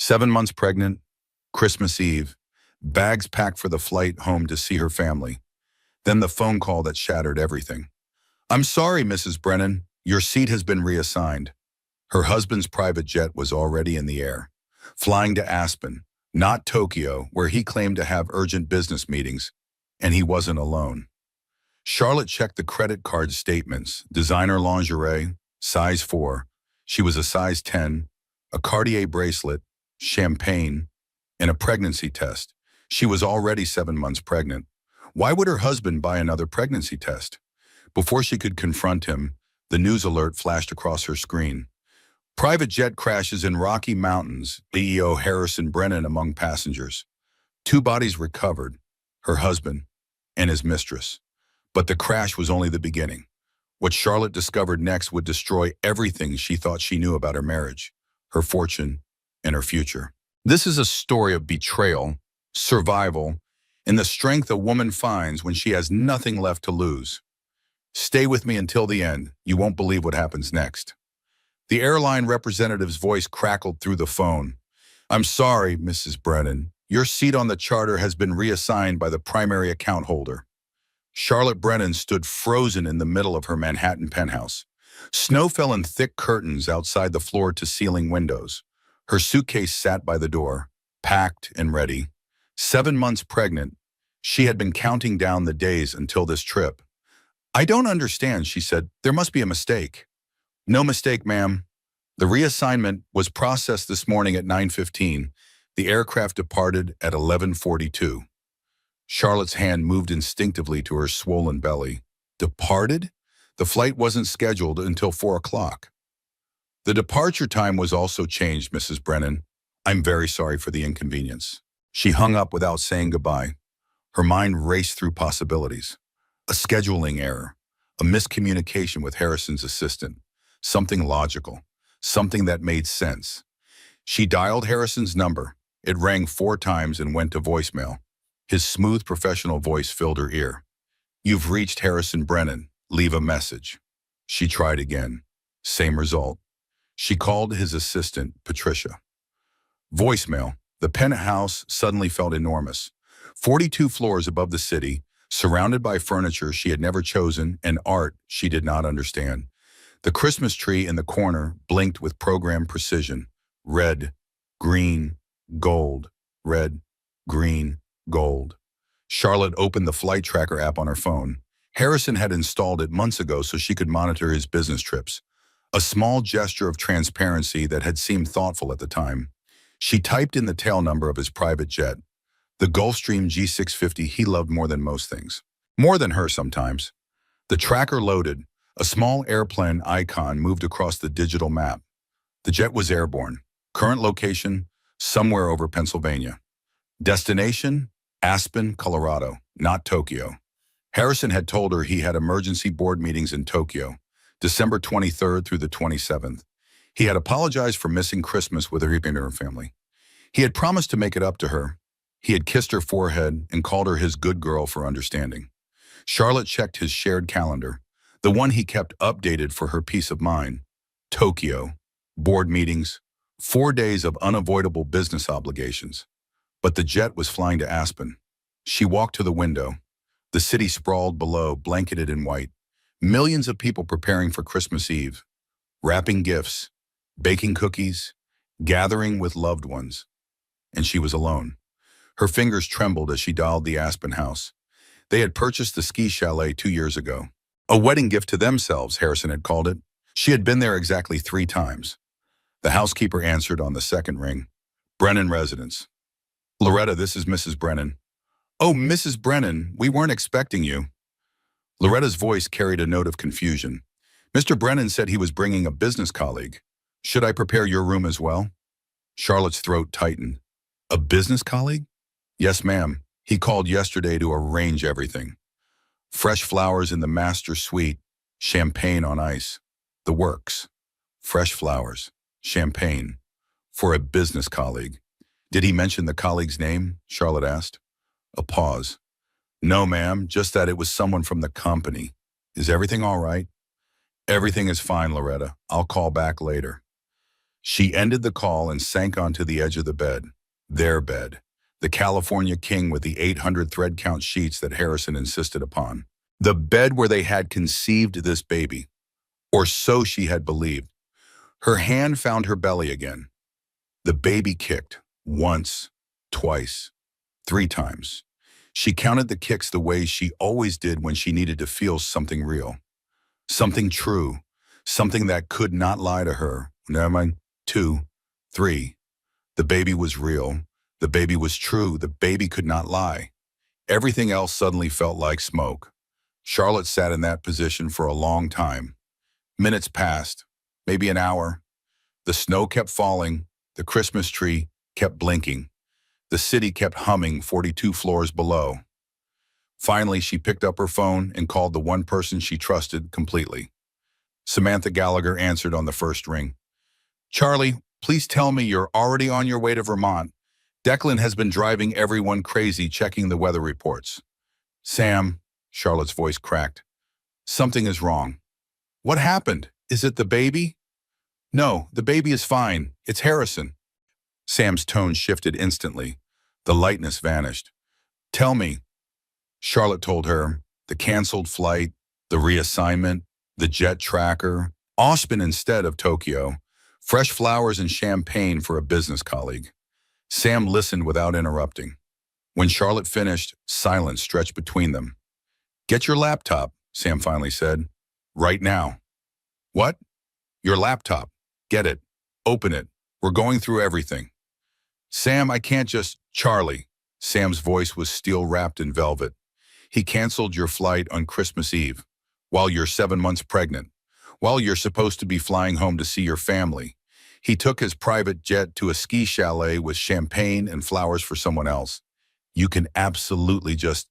7 months pregnant, Christmas Eve, bags packed for the flight home to see her family. Then the phone call that shattered everything. "I'm sorry, Mrs. Brennan, your seat has been reassigned." Her husband's private jet was already in the air, flying to Aspen, not Tokyo, where he claimed to have urgent business meetings, and he wasn't alone. Charlotte checked the credit card statements, designer lingerie, size 4. She was a size 10, a Cartier bracelet, champagne, and a pregnancy test. She was already 7 months pregnant. Why would her husband buy another pregnancy test? Before she could confront him, the news alert flashed across her screen. Private jet crashes in Rocky Mountains, CEO Harrison Brennan among passengers. 2 bodies recovered, her husband and his mistress. But the crash was only the beginning. What Charlotte discovered next would destroy everything she thought she knew about her marriage, her fortune, and her future. This is a story of betrayal, survival, and the strength a woman finds when she has nothing left to lose. Stay with me until the end. You won't believe what happens next. The airline representative's voice crackled through the phone. "I'm sorry, Mrs. Brennan. Your seat on the charter has been reassigned by the primary account holder." Charlotte Brennan stood frozen in the middle of her Manhattan penthouse. Snow fell in thick curtains outside the floor-to-ceiling windows. Her suitcase sat by the door, packed and ready. 7 months pregnant, she had been counting down the days until this trip. "I don't understand," she said. "There must be a mistake." "No mistake, ma'am. The reassignment was processed this morning at 9:15. The aircraft departed at 11:42. Charlotte's hand moved instinctively to her swollen belly. Departed? The flight wasn't scheduled until 4 o'clock. "The departure time was also changed, Mrs. Brennan. I'm very sorry for the inconvenience." She hung up without saying goodbye. Her mind raced through possibilities. A scheduling error, a miscommunication with Harrison's assistant, something logical, something that made sense. She dialed Harrison's number. It rang 4 times and went to voicemail. His smooth professional voice filled her ear. "You've reached Harrison Brennan. Leave a message." She tried again. Same result. She called his assistant, Patricia. Voicemail. The penthouse suddenly felt enormous. 42 floors above the city, surrounded by furniture she had never chosen and art she did not understand. The Christmas tree in the corner blinked with programmed precision. Red, green, gold. Red, green, gold. Charlotte opened the flight tracker app on her phone. Harrison had installed it months ago so she could monitor his business trips. A small gesture of transparency that had seemed thoughtful at the time. She typed in the tail number of his private jet, the Gulfstream G650 he loved more than most things. More than her sometimes. The tracker loaded. A small airplane icon moved across the digital map. The jet was airborne. Current location, somewhere over Pennsylvania. Destination, Aspen, Colorado, not Tokyo. Harrison had told her he had emergency board meetings in Tokyo, December 23rd through the 27th. He had apologized for missing Christmas with her family. He had promised to make it up to her. He had kissed her forehead and called her his good girl for understanding. Charlotte checked his shared calendar, the one he kept updated for her peace of mind. Tokyo, board meetings, 4 days of unavoidable business obligations. But the jet was flying to Aspen. She walked to the window. The city sprawled below, blanketed in white. Millions of people preparing for Christmas Eve, wrapping gifts, baking cookies, gathering with loved ones. And she was alone. Her fingers trembled as she dialed the Aspen house. They had purchased the ski chalet 2 years ago. A wedding gift to themselves, Harrison had called it. She had been there exactly 3 times. The housekeeper answered on the second ring. "Brennan residence." "Loretta, this is Mrs. Brennan." "Oh, Mrs. Brennan, we weren't expecting you." Loretta's voice carried a note of confusion. "Mr. Brennan said he was bringing a business colleague. Should I prepare your room as well?" Charlotte's throat tightened. "A business colleague?" "Yes, ma'am. He called yesterday to arrange everything. Fresh flowers in the master suite, champagne on ice. The works. Fresh flowers, champagne, for a business colleague." "Did he mention the colleague's name?" Charlotte asked. A pause. "No, ma'am, just that it was someone from the company. Is everything all right?" "Everything is fine, Loretta. I'll call back later." She ended the call and sank onto the edge of the bed. Their bed. The California king with the 800 thread count sheets that Harrison insisted upon. The bed where they had conceived this baby. Or so she had believed. Her hand found her belly again. The baby kicked. Once, twice, 3 times. She counted the kicks the way she always did when she needed to feel something real. Something true. Something that could not lie to her. Never mind. 2, 3. The baby was real. The baby was true. The baby could not lie. Everything else suddenly felt like smoke. Charlotte sat in that position for a long time. Minutes passed, maybe an hour. The snow kept falling. The Christmas tree kept blinking. The city kept humming 42 floors below. Finally, she picked up her phone and called the one person she trusted completely. Samantha Gallagher answered on the first ring. "Charlie, please tell me you're already on your way to Vermont. Declan has been driving everyone crazy checking the weather reports." "Sam," Charlotte's voice cracked. "Something is wrong." "What happened? Is it the baby?" "No, the baby is fine. It's Harrison." Sam's tone shifted instantly. The lightness vanished. "Tell me." Charlotte told her. The canceled flight, the reassignment, the jet tracker, Aspen instead of Tokyo, fresh flowers and champagne for a business colleague. Sam listened without interrupting. When Charlotte finished, silence stretched between them. "Get your laptop," Sam finally said. "Right now." "What?" "Your laptop. Get it. Open it. We're going through everything." "Sam, I can't just—" "Charlie." Sam's voice was steel-wrapped in velvet. "He canceled your flight on Christmas Eve, while you're 7 months pregnant, while you're supposed to be flying home to see your family. He took his private jet to a ski chalet with champagne and flowers for someone else. You can absolutely just—"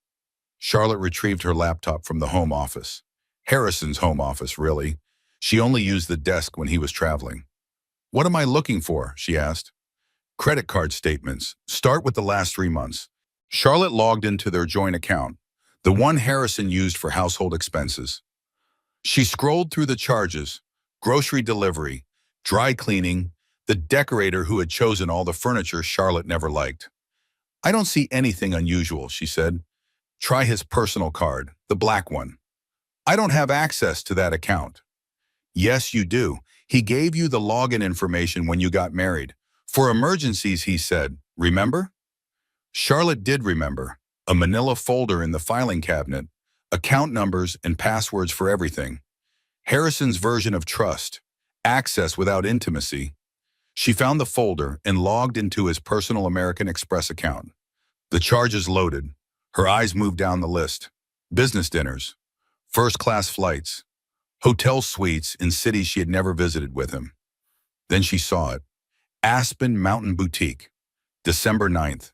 Charlotte retrieved her laptop from the home office. Harrison's home office, really. She only used the desk when he was traveling. "What am I looking for?" she asked. "Credit card statements. Start with the last 3 months." Charlotte logged into their joint account, the one Harrison used for household expenses. She scrolled through the charges: grocery delivery, dry cleaning, the decorator who had chosen all the furniture Charlotte never liked. "I don't see anything unusual," she said. "Try his personal card, the black one." "I don't have access to that account." "Yes, you do. He gave you the login information when you got married. For emergencies, he said. Remember?" Charlotte did remember. A manila folder in the filing cabinet, account numbers and passwords for everything. Harrison's version of trust, access without intimacy. She found the folder and logged into his personal American Express account. The charges loaded. Her eyes moved down the list. Business dinners, first-class flights, hotel suites in cities she had never visited with him. Then she saw it. Aspen Mountain Boutique, December 9th,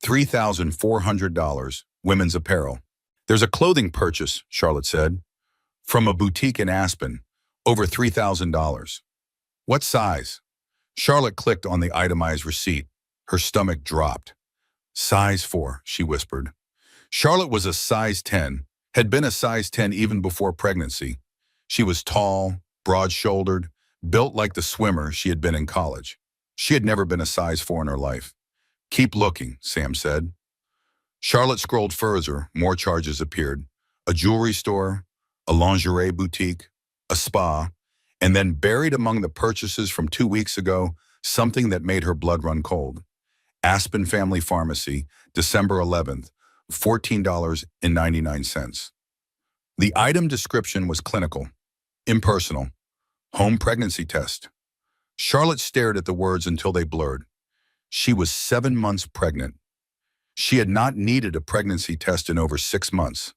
$3,400, women's apparel. "There's a clothing purchase," Charlotte said, "from a boutique in Aspen, over $3,000. "What size?" Charlotte clicked on the itemized receipt. Her stomach dropped. "Size 4, she whispered. Charlotte was a size 10, had been a size 10 even before pregnancy. She was tall, broad-shouldered, built like the swimmer she had been in college. She had never been a size 4 in her life. "Keep looking," Sam said. Charlotte scrolled further. More charges appeared. A jewelry store, a lingerie boutique, a spa, and then buried among the purchases from 2 weeks ago, something that made her blood run cold. Aspen Family Pharmacy, December 11th, $14.99. The item description was clinical, impersonal, home pregnancy test. Charlotte stared at the words until they blurred. She was 7 months pregnant. She had not needed a pregnancy test in over 6 months.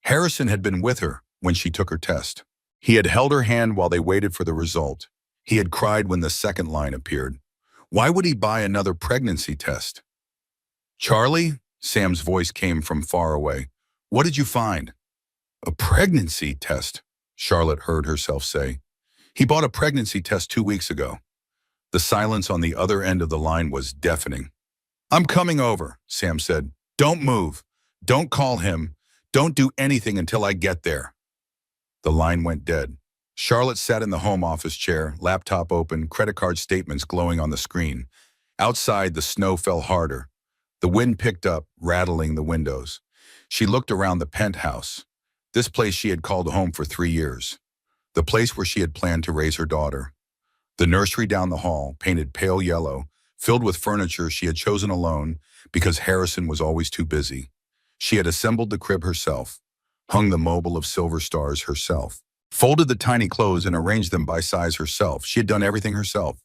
Harrison had been with her when she took her test. He had held her hand while they waited for the result. He had cried when the second line appeared. Why would he buy another pregnancy test? "Charlie?" Sam's voice came from far away. "What did you find?" "A pregnancy test," Charlotte heard herself say. "He bought a pregnancy test 2 weeks ago." The silence on the other end of the line was deafening. "I'm coming over," Sam said. "Don't move. Don't call him. Don't do anything until I get there." The line went dead. Charlotte sat in the home office chair, laptop open, credit card statements glowing on the screen. Outside, the snow fell harder. The wind picked up, rattling the windows. She looked around the penthouse, this place she had called home for 3 years, the place where she had planned to raise her daughter. The nursery down the hall, painted pale yellow, filled with furniture she had chosen alone because Harrison was always too busy. She had assembled the crib herself, hung the mobile of silver stars herself, folded the tiny clothes and arranged them by size herself. She had done everything herself.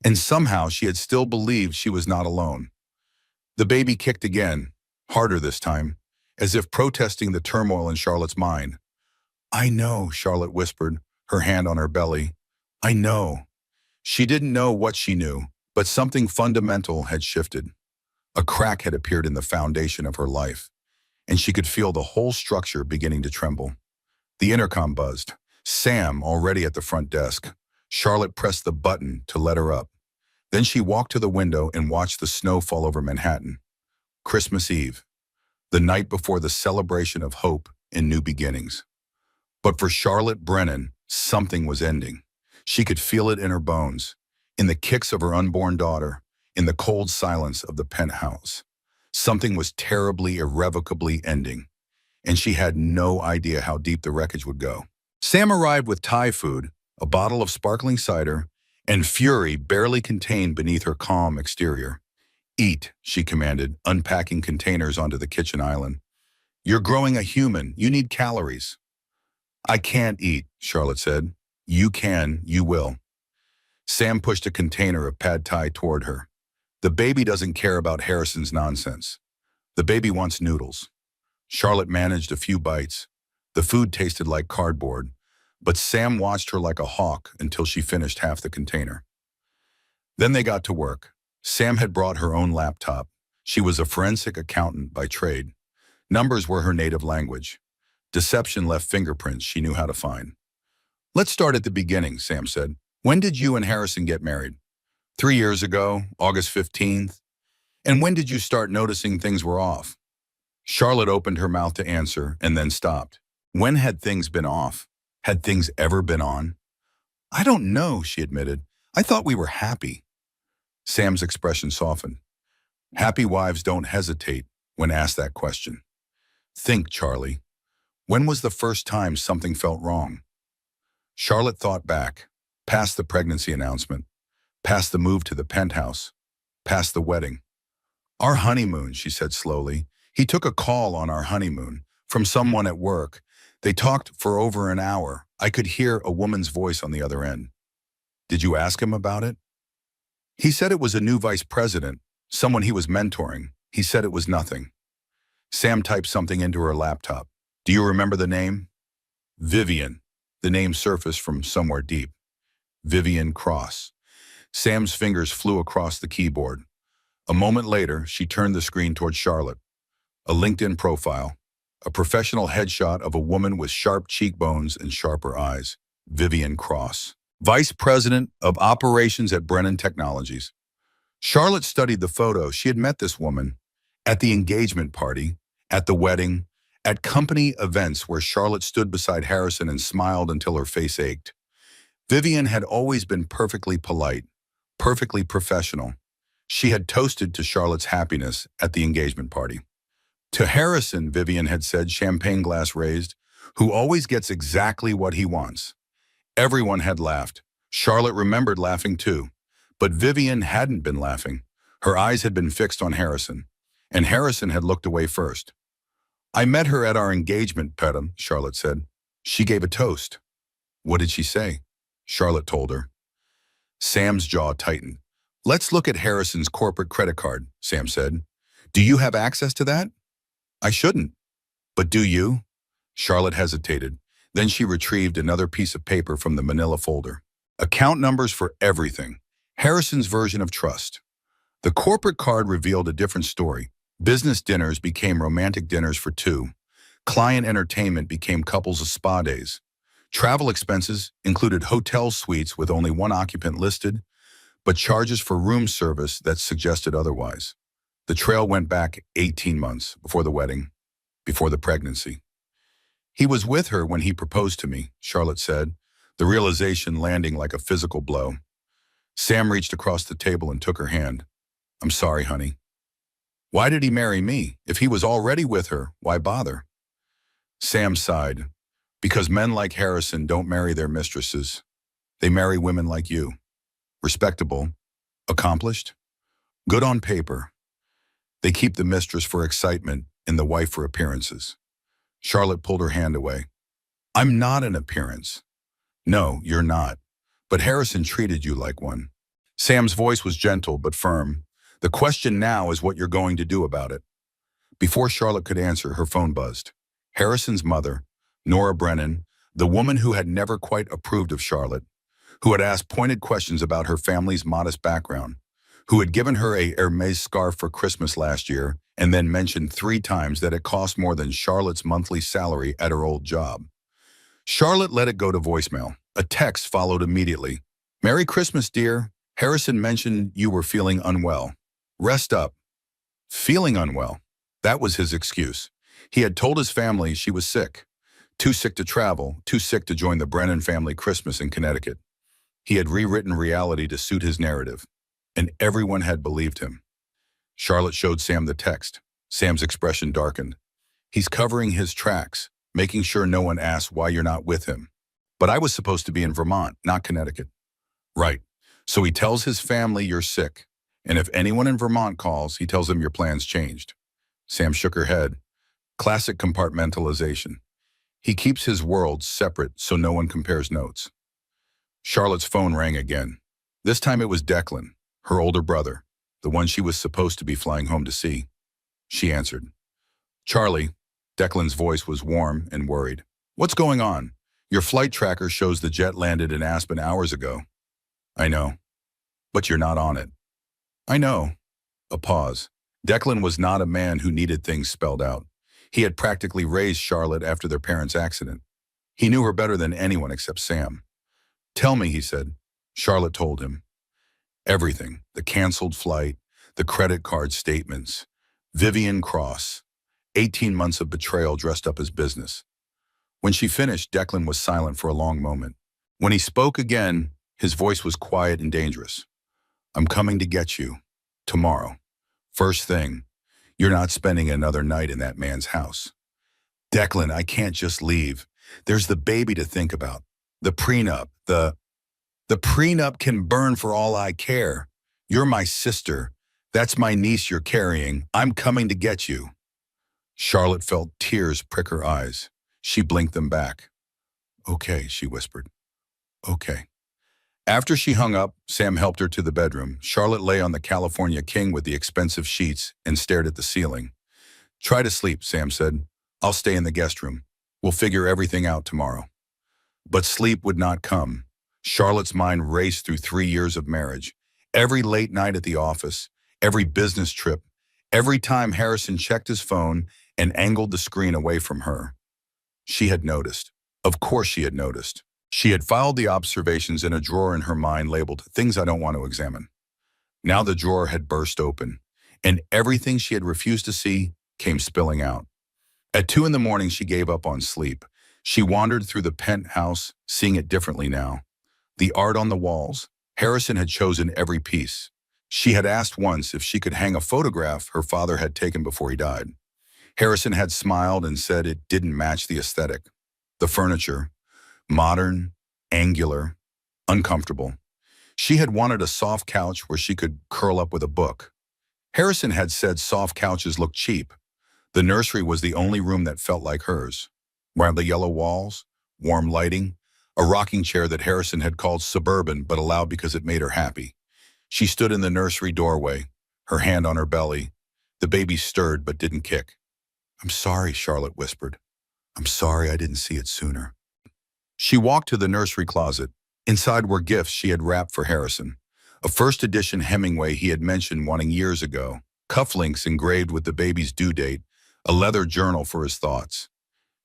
And somehow she had still believed she was not alone. The baby kicked again, harder this time, as if protesting the turmoil in Charlotte's mind. "I know," Charlotte whispered, her hand on her belly. "I know." She didn't know what she knew, but something fundamental had shifted. A crack had appeared in the foundation of her life, and she could feel the whole structure beginning to tremble. The intercom buzzed. Sam, already at the front desk. Charlotte pressed the button to let her up. Then she walked to the window and watched the snow fall over Manhattan. Christmas Eve, the night before the celebration of hope and new beginnings. But for Charlotte Brennan, something was ending. She could feel it in her bones, in the kicks of her unborn daughter, in the cold silence of the penthouse. Something was terribly, irrevocably ending, and she had no idea how deep the wreckage would go. Sam arrived with Thai food, a bottle of sparkling cider, and fury barely contained beneath her calm exterior. "Eat," she commanded, unpacking containers onto the kitchen island. "You're growing a human. You need calories." "I can't eat," Charlotte said. "You can, you will." Sam pushed a container of pad thai toward her. "The baby doesn't care about Harrison's nonsense. The baby wants noodles." Charlotte managed a few bites. The food tasted like cardboard, but Sam watched her like a hawk until she finished half the container. Then they got to work. Sam had brought her own laptop. She was a forensic accountant by trade. Numbers were her native language. Deception left fingerprints she knew how to find. "Let's start at the beginning," Sam said. "When did you and Harrison get married?" 3 years ago, August 15th. "And when did you start noticing things were off?" Charlotte opened her mouth to answer and then stopped. When had things been off? Had things ever been on? "I don't know," she admitted. "I thought we were happy." Sam's expression softened. Happy wives don't hesitate when asked that question. "Think, Charlie. When was the first time something felt wrong?" Charlotte thought back, past the pregnancy announcement, past the move to the penthouse, past the wedding. "Our honeymoon," she said slowly. "He took a call on our honeymoon from someone at work. They talked for over an hour. I could hear a woman's voice on the other end." "Did you ask him about it?" "He said it was a new vice president, someone he was mentoring. He said it was nothing." Sam typed something into her laptop. "Do you remember the name?" "Vivian." The name surfaced from somewhere deep. Vivian Cross. Sam's fingers flew across the keyboard. A moment later, she turned the screen toward Charlotte. A LinkedIn profile. A professional headshot of a woman with sharp cheekbones and sharper eyes. Vivian Cross. Vice President of Operations at Brennan Technologies. Charlotte studied the photo. She had met this woman at the engagement party, at the wedding, at company events where Charlotte stood beside Harrison and smiled until her face ached. Vivian had always been perfectly polite, perfectly professional. She had toasted to Charlotte's happiness at the engagement party. To Harrison, Vivian had said, champagne glass raised, "who always gets exactly what he wants." Everyone had laughed. Charlotte remembered laughing too. But Vivian hadn't been laughing. Her eyes had been fixed on Harrison, and Harrison had looked away first. "I met her at our engagement, Pedam," Charlotte said. "She gave a toast." "What did she say?" Charlotte told her. Sam's jaw tightened. "Let's look at Harrison's corporate credit card," Sam said. "Do you have access to that?" "I shouldn't." "But do you?" Charlotte hesitated. Then she retrieved another piece of paper from the manila folder. Account numbers for everything. Harrison's version of trust. The corporate card revealed a different story. Business dinners became romantic dinners for two. Client entertainment became couples of spa days. Travel expenses included hotel suites with only one occupant listed, but charges for room service that suggested otherwise. The trail went back 18 months before the wedding, before the pregnancy. "He was with her when he proposed to me," Charlotte said. the realization landing like a physical blow. Sam reached across the table and took her hand. I'm sorry, honey. Why did he marry me? If he was already with her, why bother? Sam sighed. Because men like Harrison don't marry their mistresses. They marry women like you. Respectable, accomplished, good on paper. They keep the mistress for excitement and the wife for appearances. Charlotte pulled her hand away. I'm not an appearance. No, you're not. But Harrison treated you like one. Sam's voice was gentle but firm. The question now is what you're going to do about it. Before Charlotte could answer, her phone buzzed. Harrison's mother, Nora Brennan, the woman who had never quite approved of Charlotte, who had asked pointed questions about her family's modest background, who had given her a Hermes scarf for Christmas last year and then mentioned 3 times that it cost more than Charlotte's monthly salary at her old job. Charlotte let it go to voicemail. A text followed immediately. Merry Christmas, dear. Harrison mentioned you were feeling unwell. Rest up. Feeling unwell. That was his excuse. He had told his family she was sick. Too sick to travel, too sick to join the Brennan family Christmas in Connecticut. He had rewritten reality to suit his narrative, and everyone had believed him. Charlotte showed Sam the text. Sam's expression darkened. He's covering his tracks, making sure no one asks why you're not with him. But I was supposed to be in Vermont, not Connecticut. Right. So he tells his family you're sick, and if anyone in Vermont calls, he tells them your plans changed. Sam shook her head. Classic compartmentalization. He keeps his worlds separate so no one compares notes. Charlotte's phone rang again. This time it was Declan, her older brother, the one she was supposed to be flying home to see. She answered. Charlie, Declan's voice was warm and worried. What's going on? Your flight tracker shows the jet landed in Aspen hours ago. I know. But you're not on it. I know. A pause. Declan was not a man who needed things spelled out. He had practically raised Charlotte after their parents' accident. He knew her better than anyone except Sam. Tell me, he said. Charlotte told him. Everything. The canceled flight, the credit card statements, Vivian Cross, 18 months of betrayal dressed up as business. When she finished, Declan was silent for a long moment. When he spoke again, his voice was quiet and dangerous. I'm coming to get you. Tomorrow. First thing. You're not spending another night in that man's house. Declan, I can't just leave. There's the baby to think about. The prenup. The prenup can burn for all I care. You're my sister. That's my niece you're carrying. I'm coming to get you. Charlotte felt tears prick her eyes. She blinked them back. Okay, she whispered. Okay. After she hung up, Sam helped her to the bedroom. Charlotte lay on the California King with the expensive sheets and stared at the ceiling. Try to sleep, Sam said. I'll stay in the guest room. We'll figure everything out tomorrow. But sleep would not come. Charlotte's mind raced through 3 years of marriage. Every late night at the office, every business trip, every time Harrison checked his phone and angled the screen away from her. She had noticed. Of course she had noticed. She had filed the observations in a drawer in her mind labeled Things I Don't Want to Examine. Now the drawer had burst open, and everything she had refused to see came spilling out. At 2 a.m, she gave up on sleep. She wandered through the penthouse, seeing it differently now. The art on the walls, Harrison had chosen every piece. She had asked once if she could hang a photograph her father had taken before he died. Harrison had smiled and said it didn't match the aesthetic. The furniture, modern, angular, uncomfortable. She had wanted a soft couch where she could curl up with a book. Harrison had said soft couches looked cheap. The nursery was the only room that felt like hers. Brightly yellow walls, warm lighting, a rocking chair that Harrison had called suburban but allowed because it made her happy. She stood in the nursery doorway, her hand on her belly. The baby stirred but didn't kick. I'm sorry, Charlotte whispered. I'm sorry I didn't see it sooner. She walked to the nursery closet. Inside were gifts she had wrapped for Harrison. A first edition Hemingway he had mentioned wanting years ago, cufflinks engraved with the baby's due date, a leather journal for his thoughts.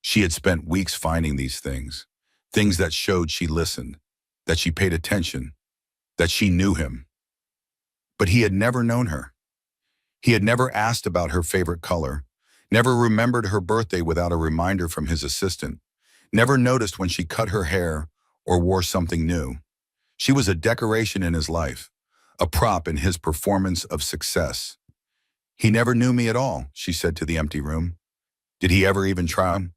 She had spent weeks finding these things that showed she listened, that she paid attention, that she knew him. But he had never known her. He had never asked about her favorite color, never remembered her birthday without a reminder from his assistant, never noticed when she cut her hair or wore something new. She was a decoration in his life, a prop in his performance of success. "He never knew me at all," she said to the empty room. "Did he ever even try?"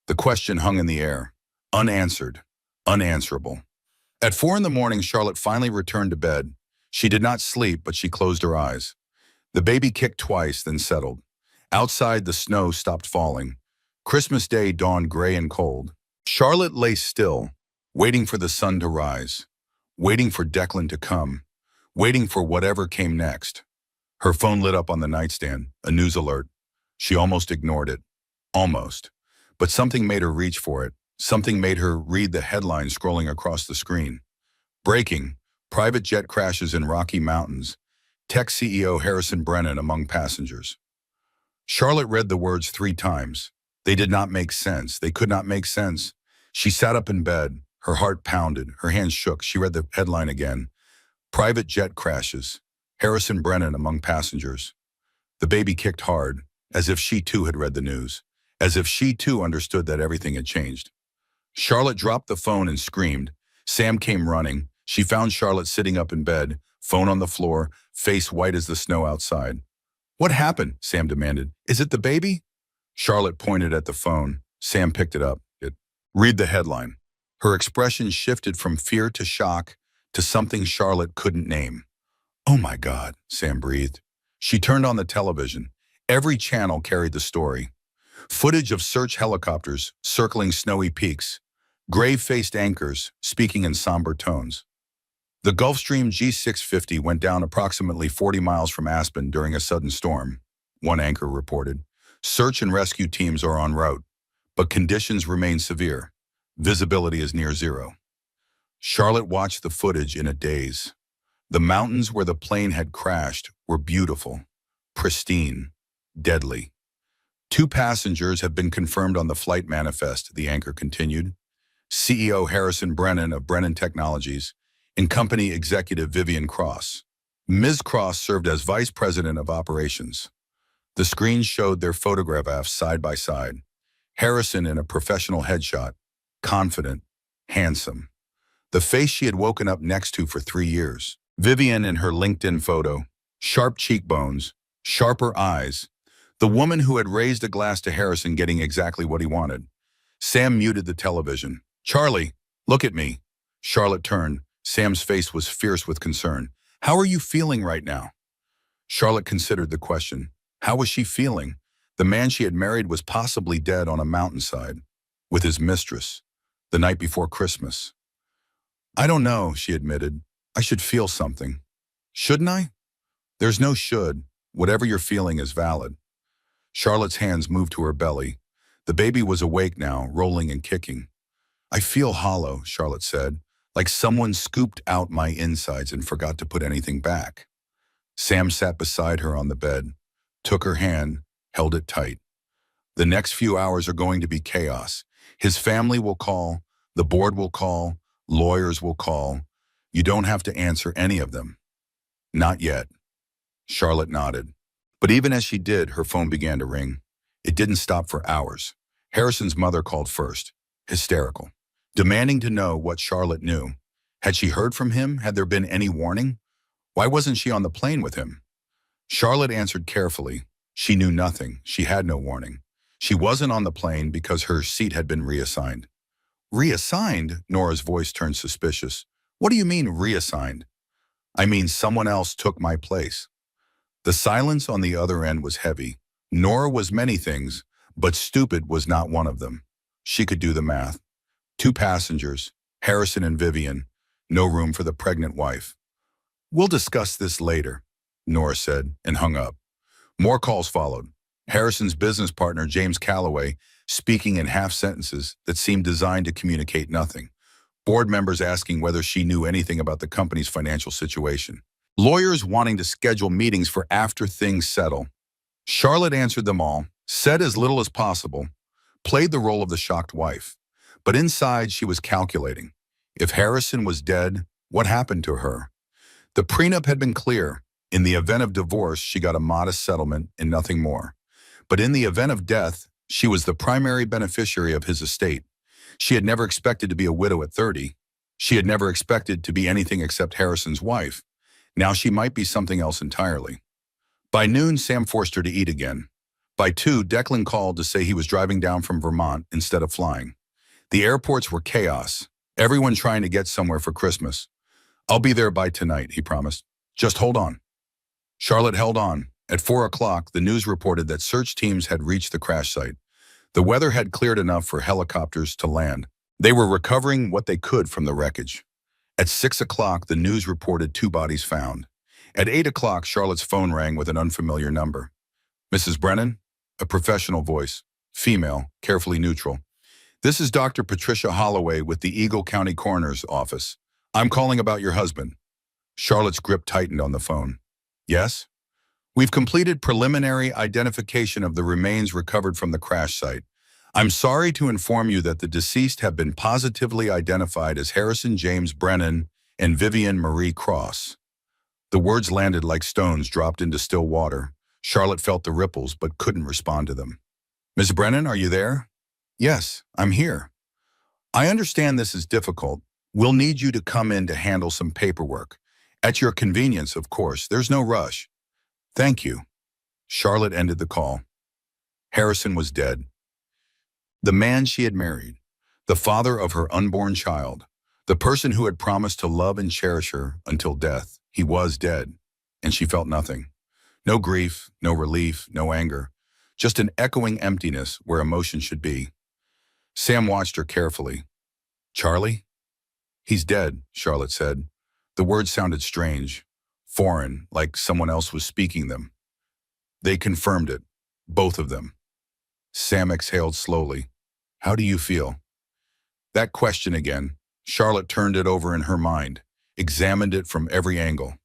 The question hung in the air, unanswered, unanswerable. At 4 in the morning, Charlotte finally returned to bed. She did not sleep, but she closed her eyes. The baby kicked twice, then settled. Outside, the snow stopped falling. Christmas Day dawned gray and cold. Charlotte lay still, waiting for the sun to rise, waiting for Declan to come, waiting for whatever came next. Her phone lit up on the nightstand, a news alert. She almost ignored it. Almost. But something made her reach for it. Something made her read the headline scrolling across the screen. Breaking: private jet crashes in Rocky Mountains. Tech CEO Harrison Brennan among passengers. Charlotte read the words 3 times. They did not make sense. They could not make sense. She sat up in bed. Her heart pounded. Her hands shook. She read the headline again. Private jet crashes. Harrison Brennan among passengers. The baby kicked hard, as if she too had read the news, as if she too understood that everything had changed. Charlotte dropped the phone and screamed. Sam came running. She found Charlotte sitting up in bed, phone on the floor, face white as the snow outside. "What happened?" Sam demanded. "Is it the baby?" Charlotte pointed at the phone. Sam picked it up. Read the headline. Her expression shifted from fear to shock to something Charlotte couldn't name. "Oh my God," Sam breathed. She turned on the television. Every channel carried the story. Footage of search helicopters circling snowy peaks, grave-faced anchors speaking in somber tones. The Gulfstream G650 went down approximately 40 miles from Aspen during a sudden storm, one anchor reported. Search and rescue teams are en route, but conditions remain severe. Visibility is near zero. Charlotte watched the footage in a daze. The mountains where the plane had crashed were beautiful, pristine, deadly. 2 passengers have been confirmed on the flight manifest, the anchor continued. CEO Harrison Brennan of Brennan Technologies and company executive Vivian Cross. Ms. Cross served as vice president of operations. The screen showed their photographs side by side. Harrison in a professional headshot, confident, handsome. The face she had woken up next to for 3 years. Vivian in her LinkedIn photo, sharp cheekbones, sharper eyes. The woman who had raised a glass to Harrison getting exactly what he wanted. Sam muted the television. "Charlie, look at me." Charlotte turned. Sam's face was fierce with concern. "How are you feeling right now?" Charlotte considered the question. How was she feeling? The man she had married was possibly dead on a mountainside, with his mistress, the night before Christmas. "I don't know," she admitted. "I should feel something." "Shouldn't I?" "There's no should. Whatever you're feeling is valid." Charlotte's hands moved to her belly. The baby was awake now, rolling and kicking. "I feel hollow," Charlotte said, "like someone scooped out my insides and forgot to put anything back." Sam sat beside her on the bed, took her hand, held it tight. "The next few hours are going to be chaos. His family will call, the board will call, lawyers will call. You don't have to answer any of them." "Not yet." Charlotte nodded. But even as she did, her phone began to ring. It didn't stop for hours. Harrison's mother called first, hysterical, demanding to know what Charlotte knew. Had she heard from him? Had there been any warning? Why wasn't she on the plane with him? Charlotte answered carefully. She knew nothing. She had no warning. She wasn't on the plane because her seat had been reassigned. "Reassigned?" Nora's voice turned suspicious. "What do you mean, reassigned?" "I mean, someone else took my place." The silence on the other end was heavy. Nora was many things, but stupid was not one of them. She could do the math. 2 passengers, Harrison and Vivian, no room for the pregnant wife. "We'll discuss this later," Nora said, and hung up. More calls followed. Harrison's business partner, James Calloway, speaking in half sentences that seemed designed to communicate nothing. Board members asking whether she knew anything about the company's financial situation. Lawyers wanting to schedule meetings for after things settle. Charlotte answered them all, said as little as possible, played the role of the shocked wife. But inside she was calculating. If Harrison was dead, what happened to her? The prenup had been clear. In the event of divorce, she got a modest settlement and nothing more. But in the event of death, she was the primary beneficiary of his estate. She had never expected to be a widow at 30. She had never expected to be anything except Harrison's wife. Now she might be something else entirely. By noon, Sam forced her to eat again. By 2, Declan called to say he was driving down from Vermont instead of flying. The airports were chaos, everyone trying to get somewhere for Christmas. "I'll be there by tonight," he promised. "Just hold on." Charlotte held on. At 4 o'clock, the news reported that search teams had reached the crash site. The weather had cleared enough for helicopters to land. They were recovering what they could from the wreckage. At 6 o'clock, the news reported 2 bodies found. At 8 o'clock, Charlotte's phone rang with an unfamiliar number. "Mrs. Brennan?" A professional voice. Female, carefully neutral. "This is Dr. Patricia Holloway with the Eagle County Coroner's Office. I'm calling about your husband." Charlotte's grip tightened on the phone. "Yes?" "We've completed preliminary identification of the remains recovered from the crash site. I'm sorry to inform you that the deceased have been positively identified as Harrison James Brennan and Vivian Marie Cross." The words landed like stones dropped into still water. Charlotte felt the ripples but couldn't respond to them. "Miss Brennan, are you there?" "Yes, I'm here." "I understand this is difficult. We'll need you to come in to handle some paperwork. At your convenience, of course. There's no rush." "Thank you." Charlotte ended the call. Harrison was dead. The man she had married, the father of her unborn child, the person who had promised to love and cherish her until death, he was dead, and she felt nothing. No grief, no relief, no anger, just an echoing emptiness where emotion should be. Sam watched her carefully. "Charlie?" "He's dead," Charlotte said. The words sounded strange, foreign, like someone else was speaking them. They confirmed it, both of them. Sam exhaled slowly. "How do you feel?" That question again. Charlotte turned it over in her mind, examined it from every angle.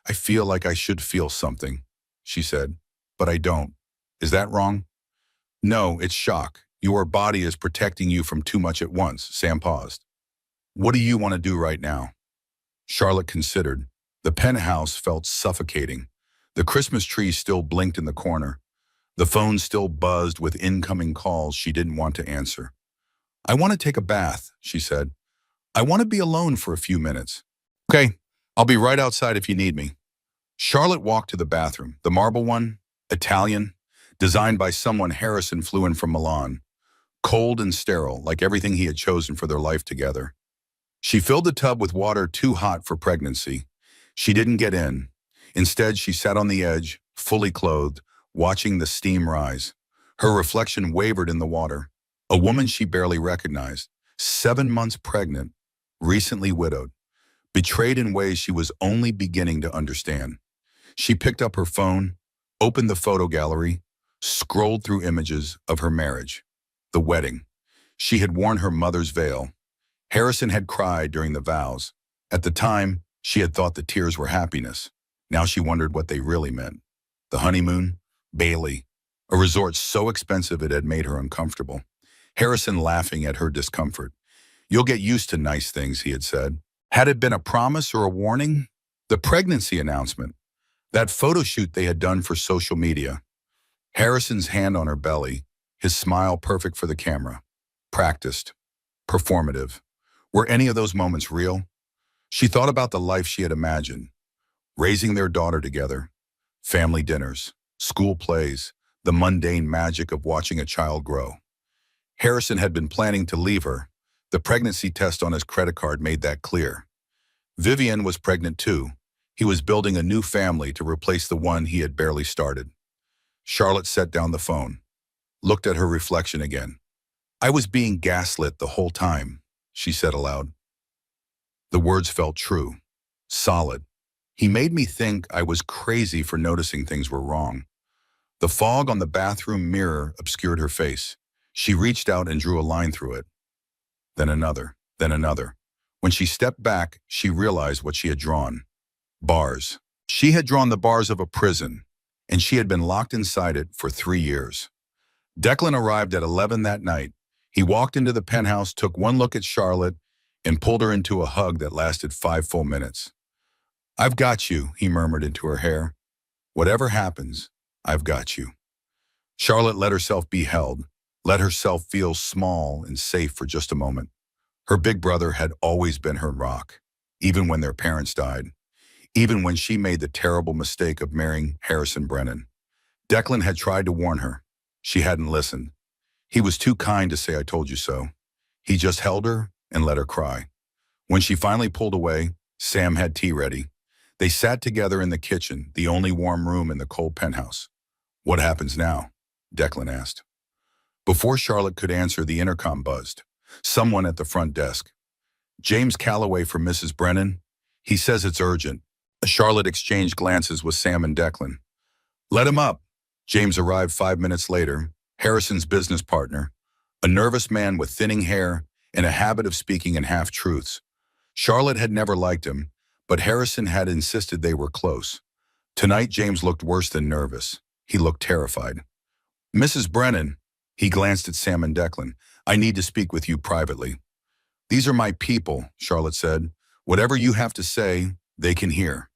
"I feel like I should feel something," she said, "but I don't. Is that wrong?" "No, it's shock. Your body is protecting you from too much at once." Sam paused. "What do you want to do right now?" Charlotte considered. The penthouse felt suffocating. The Christmas tree still blinked in the corner. The phone still buzzed with incoming calls she didn't want to answer. "I want to take a bath," she said. "I want to be alone for a few minutes." "Okay, I'll be right outside if you need me." Charlotte walked to the bathroom, the marble one, Italian, designed by someone Harrison flew in from Milan. Cold and sterile, like everything he had chosen for their life together. She filled the tub with water too hot for pregnancy. She didn't get in. Instead, she sat on the edge, fully clothed, watching the steam rise. Her reflection wavered in the water. A woman she barely recognized, 7 months pregnant, recently widowed, betrayed in ways she was only beginning to understand. She picked up her phone, opened the photo gallery, scrolled through images of her marriage, the wedding. She had worn her mother's veil. Harrison had cried during the vows. At the time, she had thought the tears were happiness. Now she wondered what they really meant. The honeymoon, Bailey, a resort so expensive it had made her uncomfortable. Harrison laughing at her discomfort. "You'll get used to nice things," he had said. Had it been a promise or a warning? The pregnancy announcement. That photo shoot they had done for social media. Harrison's hand on her belly, his smile perfect for the camera. Practiced. Performative. Were any of those moments real? She thought about the life she had imagined. Raising their daughter together. Family dinners. School plays. The mundane magic of watching a child grow. Harrison had been planning to leave her. The pregnancy test on his credit card made that clear. Vivian was pregnant too. He was building a new family to replace the one he had barely started. Charlotte set down the phone, looked at her reflection again. "I was being gaslit the whole time," she said aloud. The words felt true, solid. He made me think I was crazy for noticing things were wrong. The fog on the bathroom mirror obscured her face. She reached out and drew a line through it. Then another, then another. When she stepped back, she realized what she had drawn. Bars. She had drawn the bars of a prison, and she had been locked inside it for 3 years. Declan arrived at 11 that night. He walked into the penthouse, took one look at Charlotte, and pulled her into a hug that lasted 5 full minutes. "I've got you," he murmured into her hair. "Whatever happens, I've got you." Charlotte let herself be held, let herself feel small and safe for just a moment. Her big brother had always been her rock, even when their parents died, even when she made the terrible mistake of marrying Harrison Brennan. Declan had tried to warn her. She hadn't listened. He was too kind to say, "I told you so." He just held her and let her cry. When she finally pulled away, Sam had tea ready. They sat together in the kitchen, the only warm room in the cold penthouse. "What happens now?" Declan asked. Before Charlotte could answer, the intercom buzzed. Someone at the front desk. "James Calloway for Mrs. Brennan. He says it's urgent." Charlotte exchanged glances with Sam and Declan. "Let him up." James arrived 5 minutes later, Harrison's business partner, a nervous man with thinning hair and a habit of speaking in half-truths. Charlotte had never liked him, but Harrison had insisted they were close. Tonight, James looked worse than nervous. He looked terrified. "Mrs. Brennan," he glanced at Sam and Declan, "I need to speak with you privately." "These are my people," Charlotte said. "Whatever you have to say, they can hear."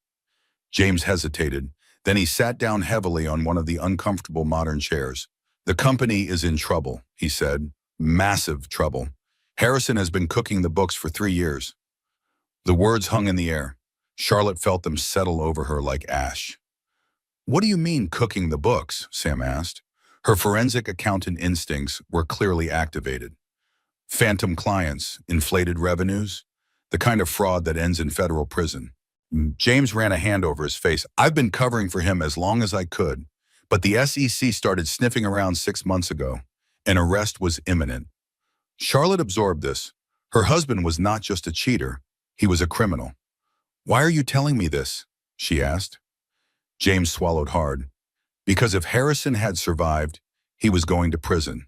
James hesitated. Then he sat down heavily on one of the uncomfortable modern chairs. "The company is in trouble," he said. "Massive trouble. Harrison has been cooking the books for 3 years." The words hung in the air. Charlotte felt them settle over her like ash. "What do you mean, cooking the books?" Sam asked. Her forensic accountant instincts were clearly activated. Phantom clients, inflated revenues, the kind of fraud that ends in federal prison. James ran a hand over his face. "I've been covering for him as long as I could, but the SEC started sniffing around 6 months ago. An arrest was imminent." Charlotte absorbed this. Her husband was not just a cheater, he was a criminal. "Why are you telling me this?" she asked. James swallowed hard. Because if Harrison had survived, he was going to prison.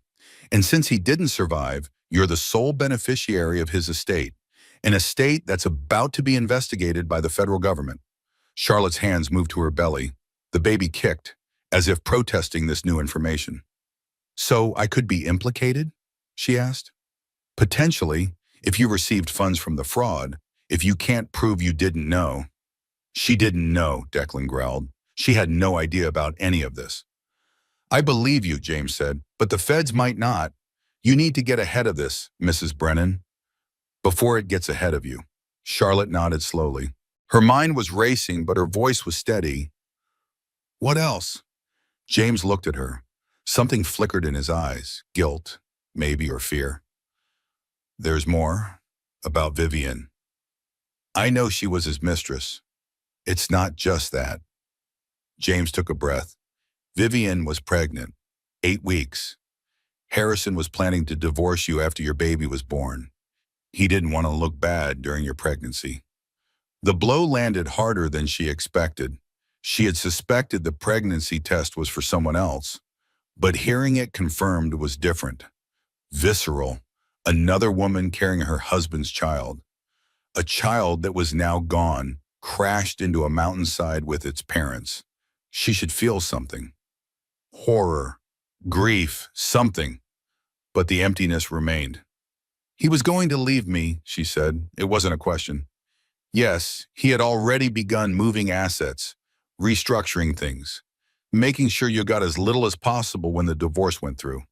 And since he didn't survive, you're the sole beneficiary of his estate, an estate that's about to be investigated by the federal government. Charlotte's hands moved to her belly. The baby kicked, as if protesting this new information. "So I could be implicated?" she asked. "Potentially, if you received funds from the fraud, if you can't prove you didn't know." "She didn't know," Declan growled. "She had no idea about any of this." "I believe you," James said, "but the feds might not. You need to get ahead of this, Mrs. Brennan." "Before it gets ahead of you." Charlotte nodded slowly. Her mind was racing, but her voice was steady. "What else?" James looked at her. Something flickered in his eyes. Guilt, maybe, or fear. "There's more. About Vivian. I know she was his mistress. It's not just that." James took a breath. "Vivian was pregnant. 8 weeks. Harrison was planning to divorce you after your baby was born. He didn't want to look bad during your pregnancy." The blow landed harder than she expected. She had suspected the pregnancy test was for someone else, but hearing it confirmed was different. Visceral. Another woman carrying her husband's child. A child that was now gone, crashed into a mountainside with its parents. She should feel something. Horror, grief, something. But the emptiness remained. "He was going to leave me," she said. It wasn't a question. Yes, he had already begun moving assets, restructuring things, making sure you got as little as possible when the divorce went through.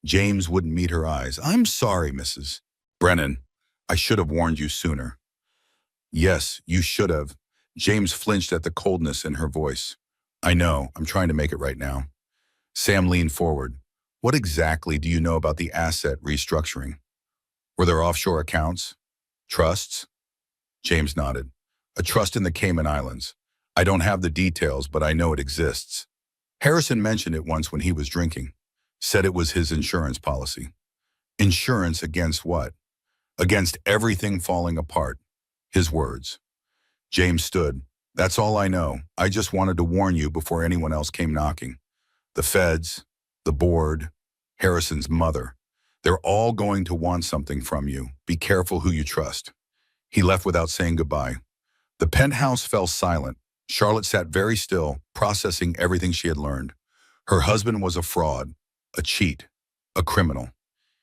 James wouldn't meet her eyes. "I'm sorry, Mrs. Brennan. I should have warned you sooner." "Yes, you should have." James flinched at the coldness in her voice. "I know. I'm trying to make it right now." Sam leaned forward. "What exactly do you know about the asset restructuring? Were there offshore accounts? Trusts?" James nodded. "A trust in the Cayman Islands. I don't have the details, but I know it exists. Harrison mentioned it once when he was drinking. Said it was his insurance policy." "Insurance against what?" "Against everything falling apart." His words. James stood. "That's all I know. I just wanted to warn you before anyone else came knocking. The feds, the board, Harrison's mother. They're all going to want something from you. Be careful who you trust." He left without saying goodbye. The penthouse fell silent. Charlotte sat very still, processing everything she had learned. Her husband was a fraud, a cheat, a criminal.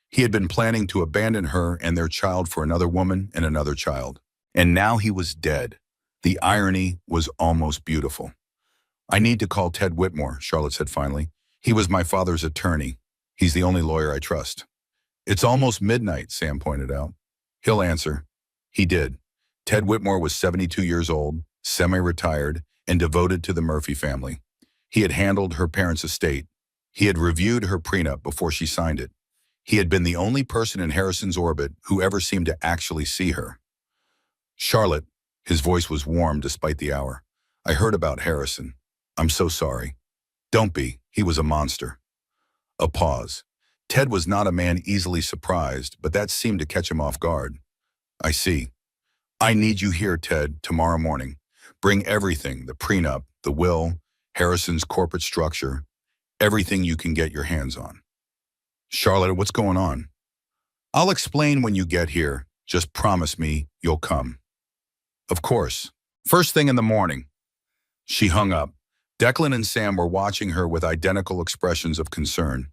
He had been planning to abandon her and their child for another woman and another child. And now he was dead. The irony was almost beautiful. "I need to call Ted Whitmore," Charlotte said finally. "He was my father's attorney. He's the only lawyer I trust." "It's almost midnight," Sam pointed out. He'll answer. He did. Ted Whitmore was 72 years old, semi-retired, and devoted to the Murphy family. He had handled her parents' estate. He had reviewed her prenup before she signed it. He had been the only person in Harrison's orbit who ever seemed to actually see her. Charlotte, his voice was warm despite the hour. I heard about Harrison. I'm so sorry. Don't be. He was a monster. A pause. Ted was not a man easily surprised, but that seemed to catch him off guard. I see. I need you here, Ted, tomorrow morning. Bring everything, the prenup, the will, Harrison's corporate structure, everything you can get your hands on. Charlotte, what's going on? I'll explain when you get here. Just promise me you'll come. Of course. First thing in the morning. She hung up. Declan and Sam were watching her with identical expressions of concern.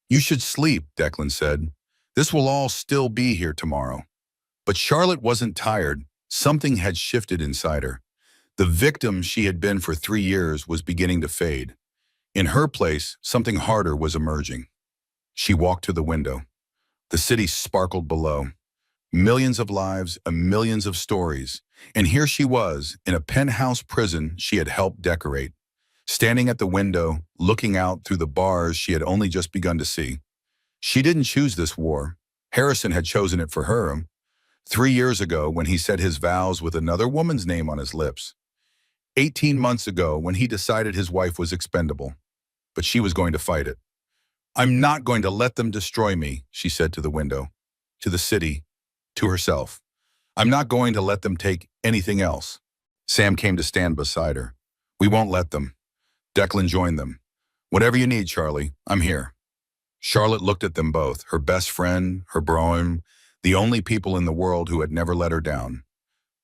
You should sleep, Declan said. This will all still be here tomorrow. But Charlotte wasn't tired. Something had shifted inside her. The victim she had been for 3 years was beginning to fade. In her place, something harder was emerging. She walked to the window. The city sparkled below. Millions of lives and millions of stories. And here she was, in a penthouse prison she had helped decorate, standing at the window, looking out through the bars she had only just begun to see. She didn't choose this war. Harrison had chosen it for her. 3 years ago, when he said his vows with another woman's name on his lips. 18 months ago, when he decided his wife was expendable. But she was going to fight it. I'm not going to let them destroy me, she said to the window, to the city, to herself. I'm not going to let them take anything else. Sam came to stand beside her. We won't let them. Declan joined them. Whatever you need, Charlie, I'm here. Charlotte looked at them both, her best friend, her brougham, the only people in the world who had never let her down.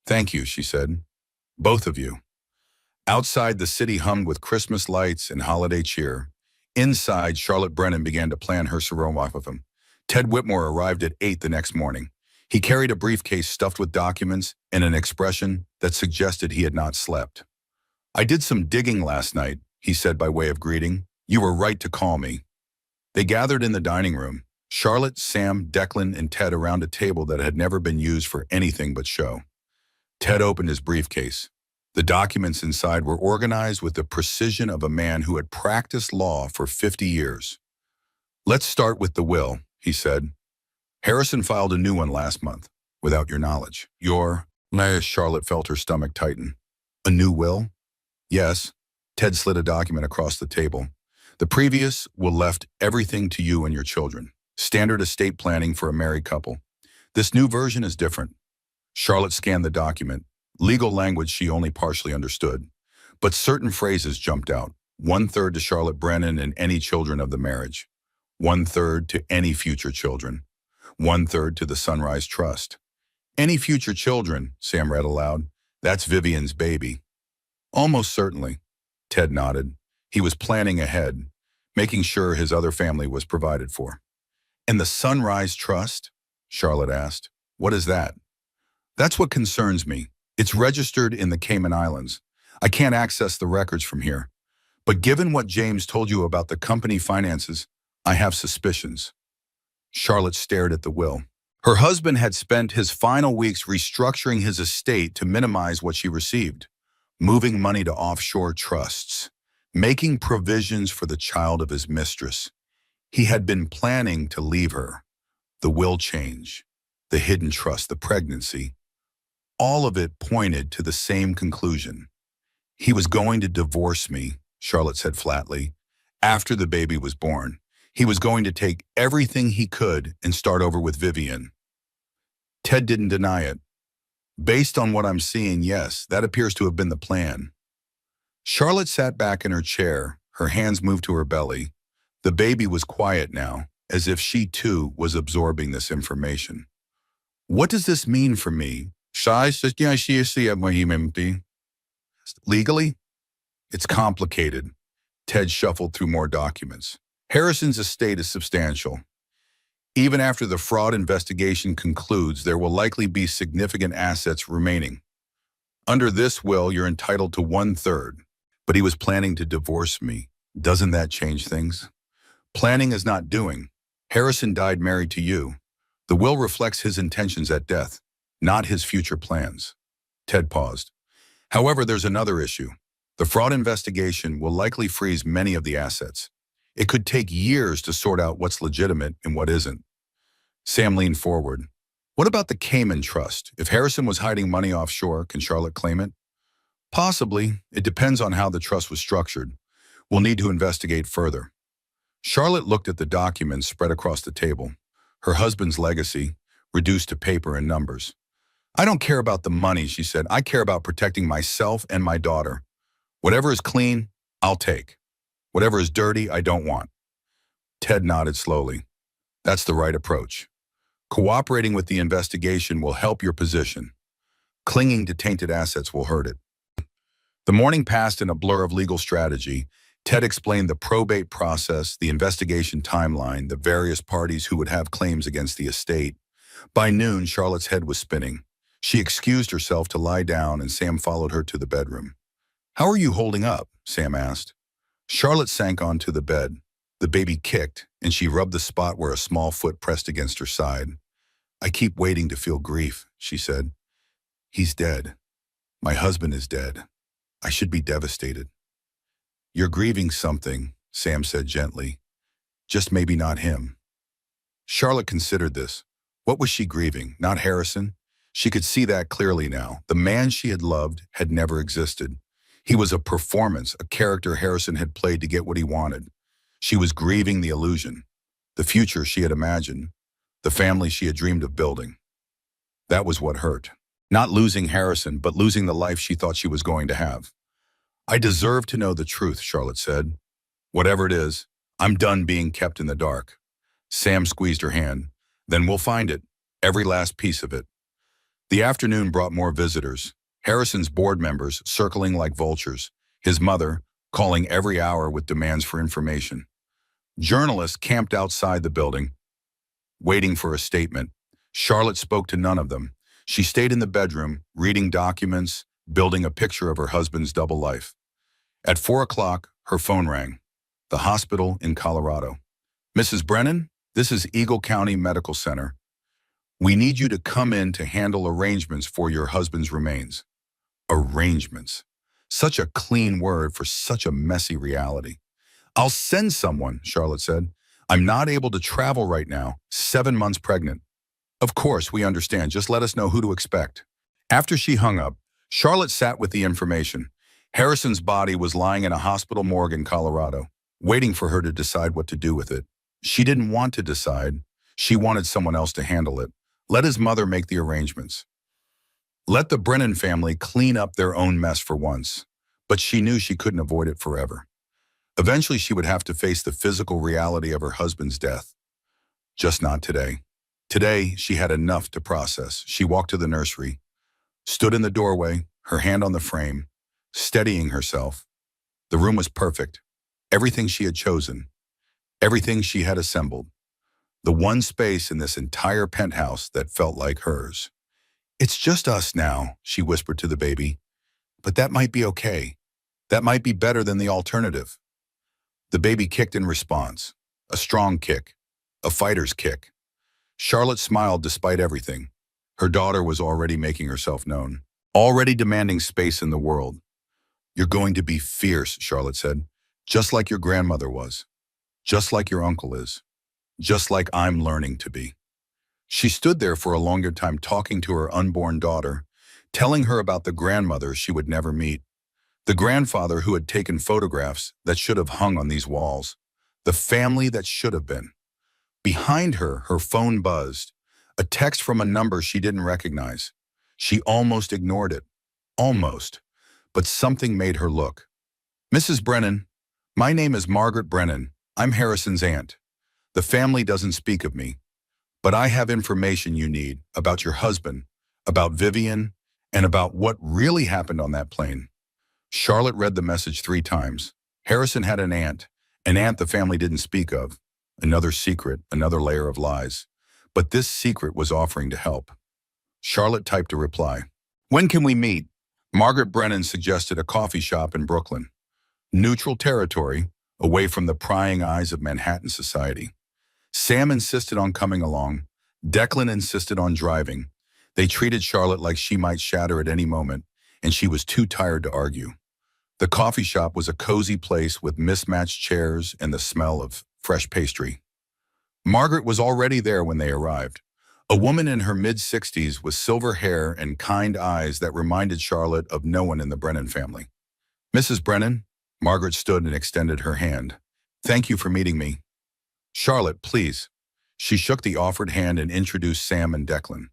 Thank you, she said. Both of you. Outside, the city hummed with Christmas lights and holiday cheer. Inside, Charlotte Brennan began to plan her surrender off of him. Ted Whitmore arrived at 8 the next morning. He carried a briefcase stuffed with documents and an expression that suggested he had not slept. I did some digging last night, he said by way of greeting. You were right to call me. They gathered in the dining room. Charlotte, Sam, Declan, and Ted around a table that had never been used for anything but show. Ted opened his briefcase. The documents inside were organized with the precision of a man who had practiced law for 50 years. Let's start with the will, he said. Harrison filed a new one last month, without your knowledge. Charlotte felt her stomach tighten. A new will? Yes. Ted slid a document across the table. The previous will left everything to you and your children. Standard estate planning for a married couple. This new version is different. Charlotte scanned the document. Legal language she only partially understood. But certain phrases jumped out. 1/3 to Charlotte Brennan and any children of the marriage. 1/3 to any future children. 1/3 to the Sunrise Trust. Any future children, Sam read aloud. That's Vivian's baby. Almost certainly. Ted nodded. He was planning ahead, making sure his other family was provided for. And the Sunrise Trust? Charlotte asked. What is that? That's what concerns me. It's registered in the Cayman Islands. I can't access the records from here. But given what James told you about the company finances, I have suspicions. Charlotte stared at the will. Her husband had spent his final weeks restructuring his estate to minimize what she received, moving money to offshore trusts, making provisions for the child of his mistress. He had been planning to leave her. The will change, the hidden trust, the pregnancy. All of it pointed to the same conclusion. He was going to divorce me, Charlotte said flatly, after the baby was born. He was going to take everything he could and start over with Vivian. Ted didn't deny it. Based on what I'm seeing, yes, that appears to have been the plan. Charlotte sat back in her chair, her hands moved to her belly. The baby was quiet now, as if she too was absorbing this information. What does this mean for me? Legally? It's complicated. Ted shuffled through more documents. Harrison's estate is substantial. Even after the fraud investigation concludes, there will likely be significant assets remaining. Under this will, you're entitled to 1/3. But he was planning to divorce me. Doesn't that change things? Planning is not doing. Harrison died married to you. The will reflects his intentions at death, not his future plans. Ted paused. However, there's another issue. The fraud investigation will likely freeze many of the assets. It could take years to sort out what's legitimate and what isn't. Sam leaned forward. What about the Cayman Trust? If Harrison was hiding money offshore, can Charlotte claim it? Possibly. It depends on how the trust was structured. We'll need to investigate further. Charlotte looked at the documents spread across the table. Her husband's legacy, reduced to paper and numbers. I don't care about the money, she said. I care about protecting myself and my daughter. Whatever is clean, I'll take. Whatever is dirty, I don't want. Ted nodded slowly. That's the right approach. Cooperating with the investigation will help your position. Clinging to tainted assets will hurt it. The morning passed in a blur of legal strategy. Ted explained the probate process, the investigation timeline, the various parties who would have claims against the estate. By noon, Charlotte's head was spinning. She excused herself to lie down, and Sam followed her to the bedroom. How are you holding up? Sam asked. Charlotte sank onto the bed. The baby kicked, and she rubbed the spot where a small foot pressed against her side. I keep waiting to feel grief, she said. He's dead. My husband is dead. I should be devastated. You're grieving something, Sam said gently. Just maybe not him. Charlotte considered this. What was she grieving? Not Harrison? She could see that clearly now. The man she had loved had never existed. He was a performance, a character Harrison had played to get what he wanted. She was grieving the illusion, the future she had imagined, the family she had dreamed of building. That was what hurt. Not losing Harrison, but losing the life she thought she was going to have. I deserve to know the truth, Charlotte said. Whatever it is, I'm done being kept in the dark. Sam squeezed her hand. Then we'll find it, every last piece of it. The afternoon brought more visitors. Harrison's board members circling like vultures, his mother calling every hour with demands for information. Journalists camped outside the building, waiting for a statement. Charlotte spoke to none of them. She stayed in the bedroom, reading documents, building a picture of her husband's double life. At 4 o'clock, her phone rang. The hospital in Colorado. Mrs. Brennan, this is Eagle County Medical Center. We need you to come in to handle arrangements for your husband's remains. Arrangements. Such a clean word for such a messy reality. I'll send someone, Charlotte said. I'm not able to travel right now, 7 months pregnant. Of course, we understand. Just let us know who to expect. After she hung up, Charlotte sat with the information. Harrison's body was lying in a hospital morgue in Colorado, waiting for her to decide what to do with it. She didn't want to decide. She wanted someone else to handle it. Let his mother make the arrangements. Let the Brennan family clean up their own mess for once. But she knew she couldn't avoid it forever. Eventually, she would have to face the physical reality of her husband's death. Just not today. Today, she had enough to process. She walked to the nursery, stood in the doorway, her hand on the frame, steadying herself. The room was perfect. Everything she had chosen. Everything she had assembled. The one space in this entire penthouse that felt like hers. It's just us now, she whispered to the baby. But that might be okay. That might be better than the alternative. The baby kicked in response. A strong kick. A fighter's kick. Charlotte smiled despite everything. Her daughter was already making herself known. Already demanding space in the world. You're going to be fierce, Charlotte said. Just like your grandmother was. Just like your uncle is. Just like I'm learning to be. She stood there for a longer time talking to her unborn daughter, telling her about the grandmother she would never meet. The grandfather who had taken photographs that should have hung on these walls. The family that should have been. Behind her, her phone buzzed. A text from a number she didn't recognize. She almost ignored it. Almost. But something made her look. Mrs. Brennan, my name is Margaret Brennan. I'm Harrison's aunt. The family doesn't speak of me. But I have information you need about your husband, about Vivian, and about what really happened on that plane. Charlotte read the message 3 times. Harrison had an aunt the family didn't speak of. Another secret, another layer of lies. But this secret was offering to help. Charlotte typed a reply. When can we meet? Margaret Brennan suggested a coffee shop in Brooklyn. Neutral territory, away from the prying eyes of Manhattan society. Sam insisted on coming along, Declan insisted on driving. They treated Charlotte like she might shatter at any moment, and she was too tired to argue. The coffee shop was a cozy place with mismatched chairs and the smell of fresh pastry. Margaret was already there when they arrived. A woman in her mid-60s with silver hair and kind eyes that reminded Charlotte of no one in the Brennan family. "Mrs. Brennan?" Margaret stood and extended her hand. "Thank you for meeting me." "Charlotte, please." She shook the offered hand and introduced Sam and Declan.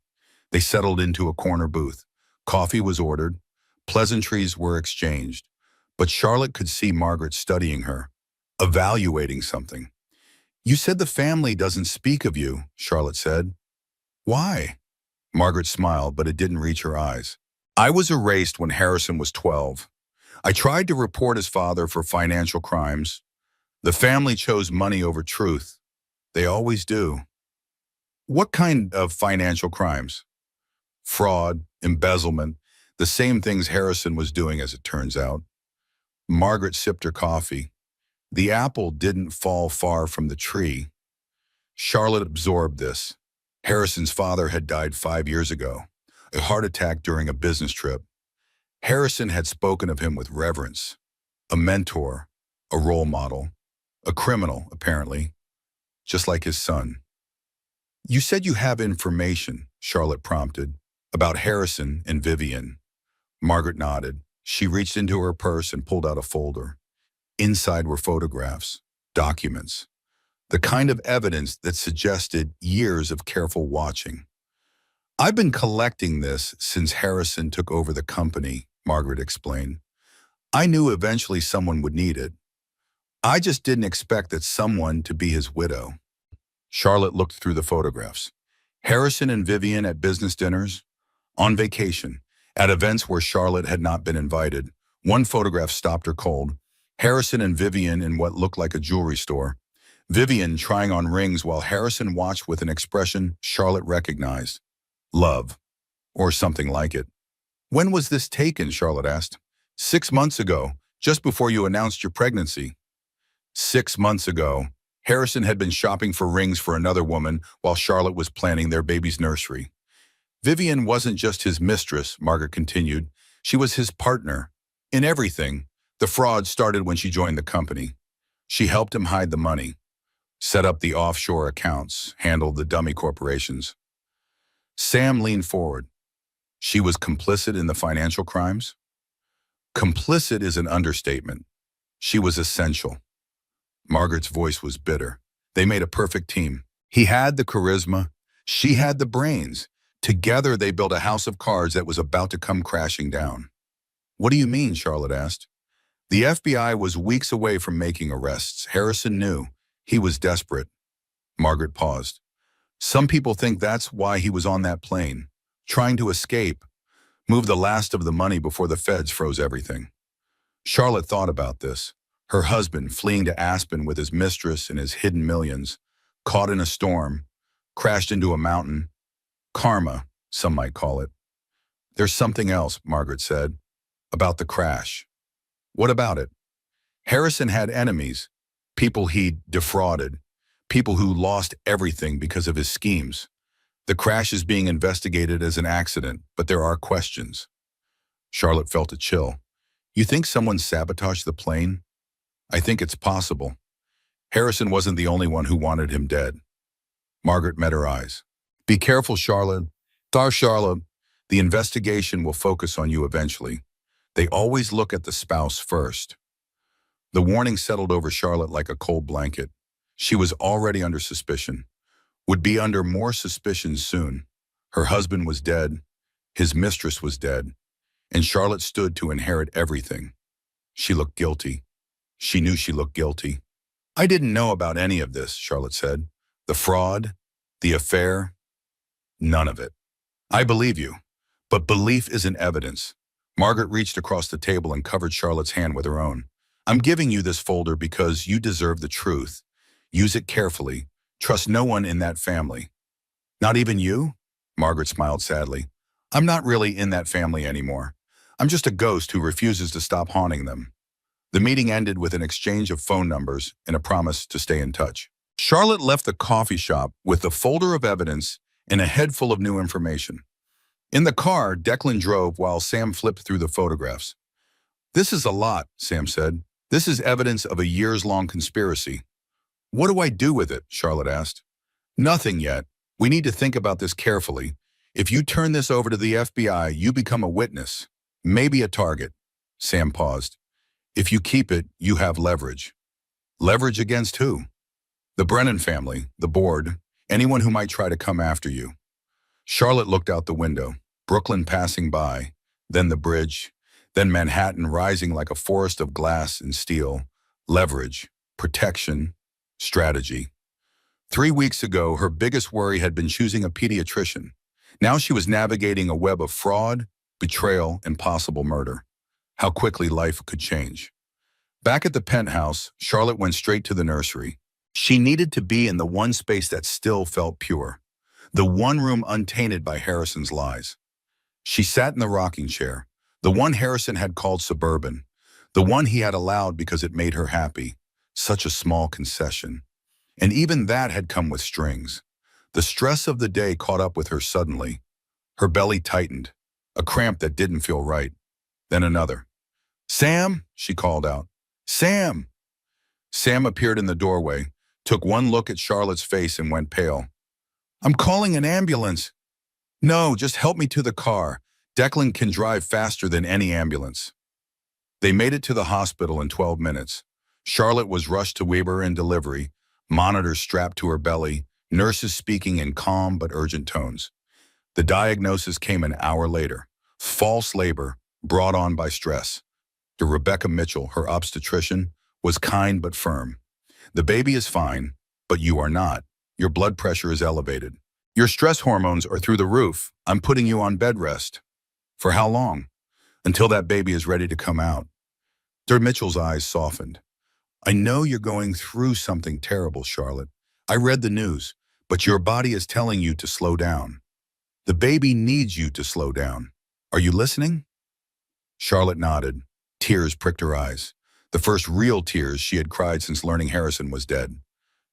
They settled into a corner booth. Coffee was ordered. Pleasantries were exchanged. But Charlotte could see Margaret studying her, evaluating something. "You said the family doesn't speak of you," Charlotte said. "Why?" Margaret smiled, but it didn't reach her eyes. "I was erased when Harrison was 12. I tried to report his father for financial crimes. The family chose money over truth. They always do." "What kind of financial crimes?" "Fraud, embezzlement, the same things Harrison was doing, as it turns out." Margaret sipped her coffee. The apple didn't fall far from the tree. Charlotte absorbed this. Harrison's father had died 5 years ago, a heart attack during a business trip. Harrison had spoken of him with reverence, a mentor, a role model, a criminal, apparently, just like his son. "You said you have information," Charlotte prompted, "about Harrison and Vivian." Margaret nodded. She reached into her purse and pulled out a folder. Inside were photographs, documents, the kind of evidence that suggested years of careful watching. "I've been collecting this since Harrison took over the company," Margaret explained. "I knew eventually someone would need it. I just didn't expect that someone to be his widow." Charlotte looked through the photographs. Harrison and Vivian at business dinners, on vacation, at events where Charlotte had not been invited. One photograph stopped her cold. Harrison and Vivian in what looked like a jewelry store. Vivian trying on rings while Harrison watched with an expression Charlotte recognized. Love, or something like it. "When was this taken?" Charlotte asked. "6 months ago, just before you announced your pregnancy." 6 months ago, Harrison had been shopping for rings for another woman while Charlotte was planning their baby's nursery. "Vivian wasn't just his mistress," Margaret continued. "She was his partner. In everything. The fraud started when she joined the company. She helped him hide the money, set up the offshore accounts, handled the dummy corporations." Sam leaned forward. "She was complicit in the financial crimes?" "Complicit is an understatement. She was essential." Margaret's voice was bitter. They made a perfect team. He had the charisma. She had the brains. Together they built a house of cards that was about to come crashing down. "What do you mean?" Charlotte asked. "The FBI was weeks away from making arrests. Harrison knew. He was desperate." Margaret paused. "Some people think that's why he was on that plane, trying to escape, move the last of the money before the feds froze everything." Charlotte thought about this. Her husband fleeing to Aspen with his mistress and his hidden millions, caught in a storm, crashed into a mountain. Karma, some might call it. "There's something else," Margaret said, "about the crash." "What about it?" "Harrison had enemies, people he defrauded, people who lost everything because of his schemes. The crash is being investigated as an accident, but there are questions." Charlotte felt a chill. "You think someone sabotaged the plane?" "I think it's possible. Harrison wasn't the only one who wanted him dead." Margaret met her eyes. "Be careful, Charlotte. Charlotte, the investigation will focus on you eventually. They always look at the spouse first." The warning settled over Charlotte like a cold blanket. She was already under suspicion, would be under more suspicion soon. Her husband was dead, his mistress was dead, and Charlotte stood to inherit everything. She looked guilty. She knew she looked guilty. "I didn't know about any of this," Charlotte said. "The fraud, the affair, none of it." "I believe you, but belief isn't evidence." Margaret reached across the table and covered Charlotte's hand with her own. "I'm giving you this folder because you deserve the truth. Use it carefully. Trust no one in that family." "Not even you?" Margaret smiled sadly. "I'm not really in that family anymore. I'm just a ghost who refuses to stop haunting them." The meeting ended with an exchange of phone numbers and a promise to stay in touch. Charlotte left the coffee shop with the folder of evidence and a head full of new information. In the car, Declan drove while Sam flipped through the photographs. "This is a lot," Sam said. "This is evidence of a years-long conspiracy." "What do I do with it?" Charlotte asked. "Nothing yet. We need to think about this carefully. If you turn this over to the FBI, you become a witness, maybe a target." Sam paused. "If you keep it, you have leverage." "Leverage against who?" "The Brennan family, the board, anyone who might try to come after you." Charlotte looked out the window, Brooklyn passing by, then the bridge, then Manhattan rising like a forest of glass and steel. Leverage, protection, strategy. 3 weeks ago, her biggest worry had been choosing a pediatrician. Now she was navigating a web of fraud, betrayal, and possible murder. How quickly life could change. Back at the penthouse, Charlotte went straight to the nursery. She needed to be in the one space that still felt pure, the one room untainted by Harrison's lies. She sat in the rocking chair, the one Harrison had called suburban, the one he had allowed because it made her happy. Such a small concession. And even that had come with strings. The stress of the day caught up with her suddenly. Her belly tightened, a cramp that didn't feel right. Then another. "Sam," she called out. "Sam!" Sam appeared in the doorway, took one look at Charlotte's face and went pale. "I'm calling an ambulance." "No, just help me to the car. Declan can drive faster than any ambulance." They made it to the hospital in 12 minutes. Charlotte was rushed to labor and delivery, monitors strapped to her belly, nurses speaking in calm but urgent tones. The diagnosis came an hour later. False labor, brought on by stress. To Rebecca Mitchell, her obstetrician, was kind but firm. "The baby is fine, but you are not. Your blood pressure is elevated. Your stress hormones are through the roof. I'm putting you on bed rest." "For how long?" "Until that baby is ready to come out." Dr. Mitchell's eyes softened. "I know you're going through something terrible, Charlotte. I read the news, but your body is telling you to slow down. The baby needs you to slow down. Are you listening?" Charlotte nodded. Tears pricked her eyes. The first real tears she had cried since learning Harrison was dead.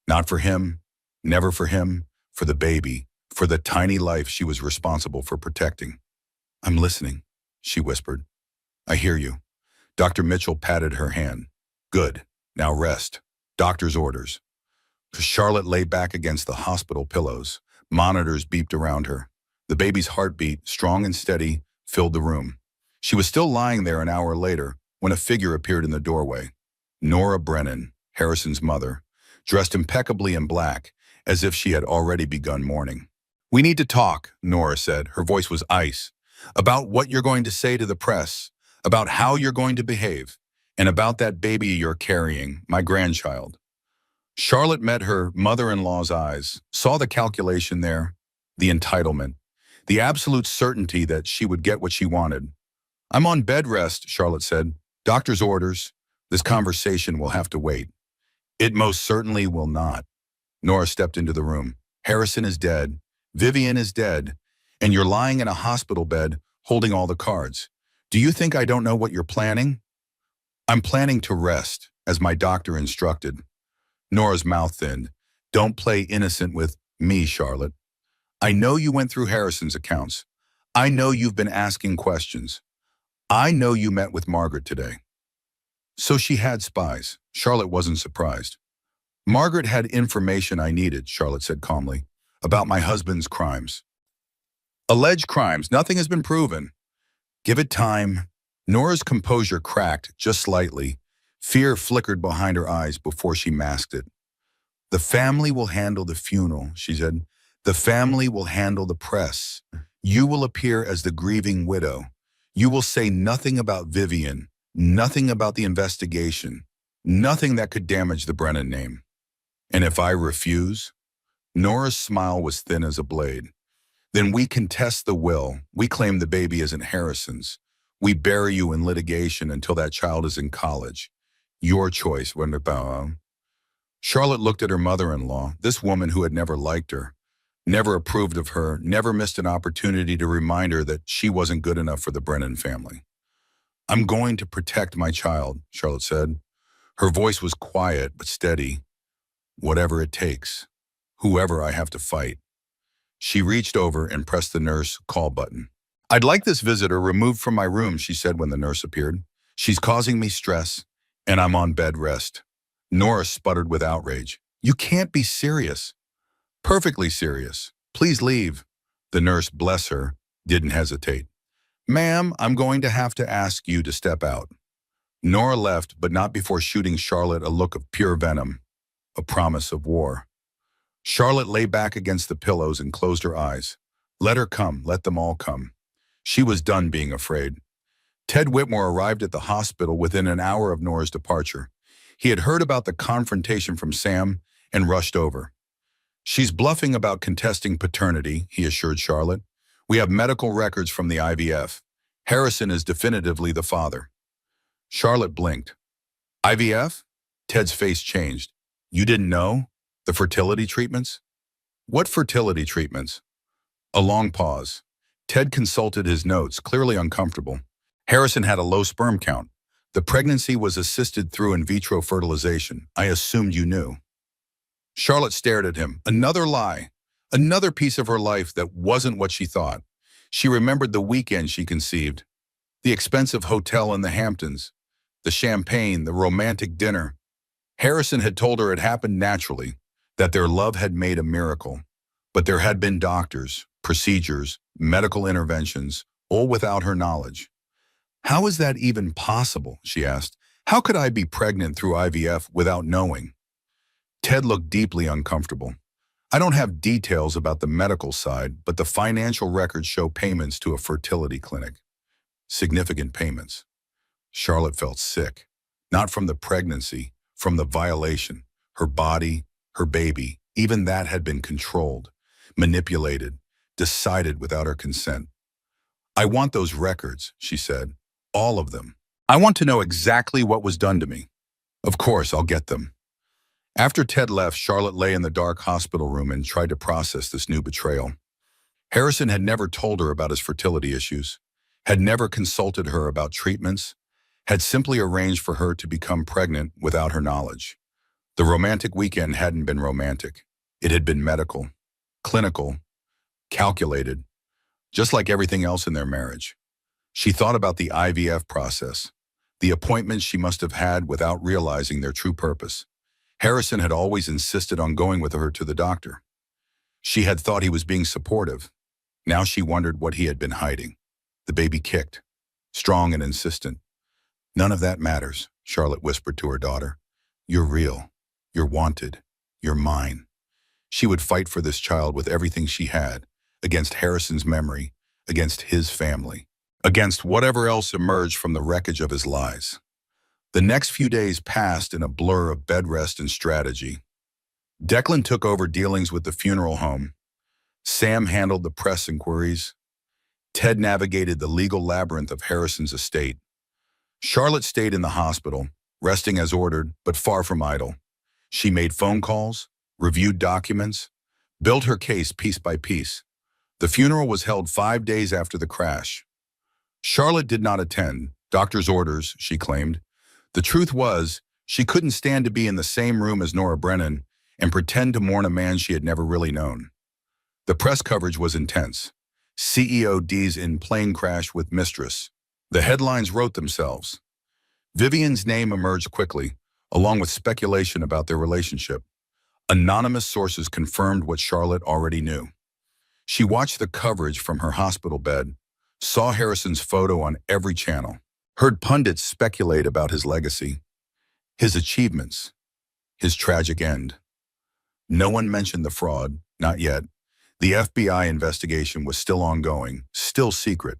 Not for him, never for him, for the baby, for the tiny life she was responsible for protecting. "I'm listening," she whispered. "I hear you." Dr. Mitchell patted her hand. "Good. Now rest. Doctor's orders." Charlotte lay back against the hospital pillows. Monitors beeped around her. The baby's heartbeat, strong and steady, filled the room. She was still lying there an hour later when a figure appeared in the doorway. Nora Brennan, Harrison's mother, dressed impeccably in black, as if she had already begun mourning. "We need to talk," Nora said. Her voice was ice. "About what you're going to say to the press, about how you're going to behave, and about that baby you're carrying, my grandchild." Charlotte met her mother-in-law's eyes, saw the calculation there, the entitlement, the absolute certainty that she would get what she wanted. "I'm on bed rest," Charlotte said. "Doctor's orders. This conversation will have to wait." "It most certainly will not." Nora stepped into the room. "Harrison is dead. Vivian is dead. And you're lying in a hospital bed, holding all the cards. Do you think I don't know what you're planning?" "I'm planning to rest, as my doctor instructed." Nora's mouth thinned. "Don't play innocent with me, Charlotte. I know you went through Harrison's accounts. I know you've been asking questions. I know you met with Margaret today." So she had spies. Charlotte wasn't surprised. "Margaret had information I needed," Charlotte said calmly, "about my husband's crimes." "Alleged crimes. Nothing has been proven." "Give it time." Nora's composure cracked just slightly. Fear flickered behind her eyes before she masked it. "The family will handle the funeral," she said. "The family will handle the press. You will appear as the grieving widow. You will say nothing about Vivian, nothing about the investigation, nothing that could damage the Brennan name. And if I refuse?" Nora's smile was thin as a blade. "Then we contest the will. We claim the baby isn't Harrison's. We bury you in litigation until that child is in college. Your choice, Wenderbaum." Charlotte looked at her mother-in-law, this woman who had never liked her, never approved of her, never missed an opportunity to remind her that she wasn't good enough for the Brennan family. "I'm going to protect my child," Charlotte said. Her voice was quiet but steady. "Whatever it takes. Whoever I have to fight." She reached over and pressed the nurse call button. "I'd like this visitor removed from my room," she said when the nurse appeared. "She's causing me stress, and I'm on bed rest." Nora sputtered with outrage. "You can't be serious." "Perfectly serious. Please leave." The nurse, bless her, didn't hesitate. "Ma'am, I'm going to have to ask you to step out." Nora left, but not before shooting Charlotte a look of pure venom, a promise of war. Charlotte lay back against the pillows and closed her eyes. Let her come, let them all come. She was done being afraid. Ted Whitmore arrived at the hospital within an hour of Nora's departure. He had heard about the confrontation from Sam and rushed over. "She's bluffing about contesting paternity," he assured Charlotte. "We have medical records from the IVF. Harrison is definitively the father." Charlotte blinked. "IVF?" Ted's face changed. "You didn't know? The fertility treatments?" "What fertility treatments?" A long pause. Ted consulted his notes, clearly uncomfortable. "Harrison had a low sperm count. The pregnancy was assisted through in vitro fertilization. I assumed you knew." Charlotte stared at him. Another lie. Another piece of her life that wasn't what she thought. She remembered the weekend she conceived. The expensive hotel in the Hamptons. The champagne, the romantic dinner. Harrison had told her it happened naturally, that their love had made a miracle. But there had been doctors, procedures, medical interventions, all without her knowledge. "How is that even possible?" she asked. "How could I be pregnant through IVF without knowing?" Ted looked deeply uncomfortable. "I don't have details about the medical side, but the financial records show payments to a fertility clinic. Significant payments." Charlotte felt sick. Not from the pregnancy, from the violation. Her body, her baby, even that had been controlled, manipulated, decided without her consent. "I want those records," she said. "All of them. I want to know exactly what was done to me." "Of course, I'll get them." After Ted left, Charlotte lay in the dark hospital room and tried to process this new betrayal. Harrison had never told her about his fertility issues, had never consulted her about treatments, had simply arranged for her to become pregnant without her knowledge. The romantic weekend hadn't been romantic. It had been medical, clinical, calculated, just like everything else in their marriage. She thought about the IVF process, the appointments she must have had without realizing their true purpose. Harrison had always insisted on going with her to the doctor. She had thought he was being supportive. Now she wondered what he had been hiding. The baby kicked, strong and insistent. "None of that matters," Charlotte whispered to her daughter. "You're real. You're wanted. You're mine." She would fight for this child with everything she had, against Harrison's memory, against his family, against whatever else emerged from the wreckage of his lies. The next few days passed in a blur of bed rest and strategy. Declan took over dealings with the funeral home. Sam handled the press inquiries. Ted navigated the legal labyrinth of Harrison's estate. Charlotte stayed in the hospital, resting as ordered, but far from idle. She made phone calls, reviewed documents, built her case piece by piece. The funeral was held 5 days after the crash. Charlotte did not attend, doctor's orders, she claimed. The truth was, she couldn't stand to be in the same room as Nora Brennan and pretend to mourn a man she had never really known. The press coverage was intense. CEO D's in plane crash with mistress. The headlines wrote themselves. Vivian's name emerged quickly, along with speculation about their relationship. Anonymous sources confirmed what Charlotte already knew. She watched the coverage from her hospital bed, saw Harrison's photo on every channel, heard pundits speculate about his legacy, his achievements, his tragic end. No one mentioned the fraud, not yet. The FBI investigation was still ongoing, still secret.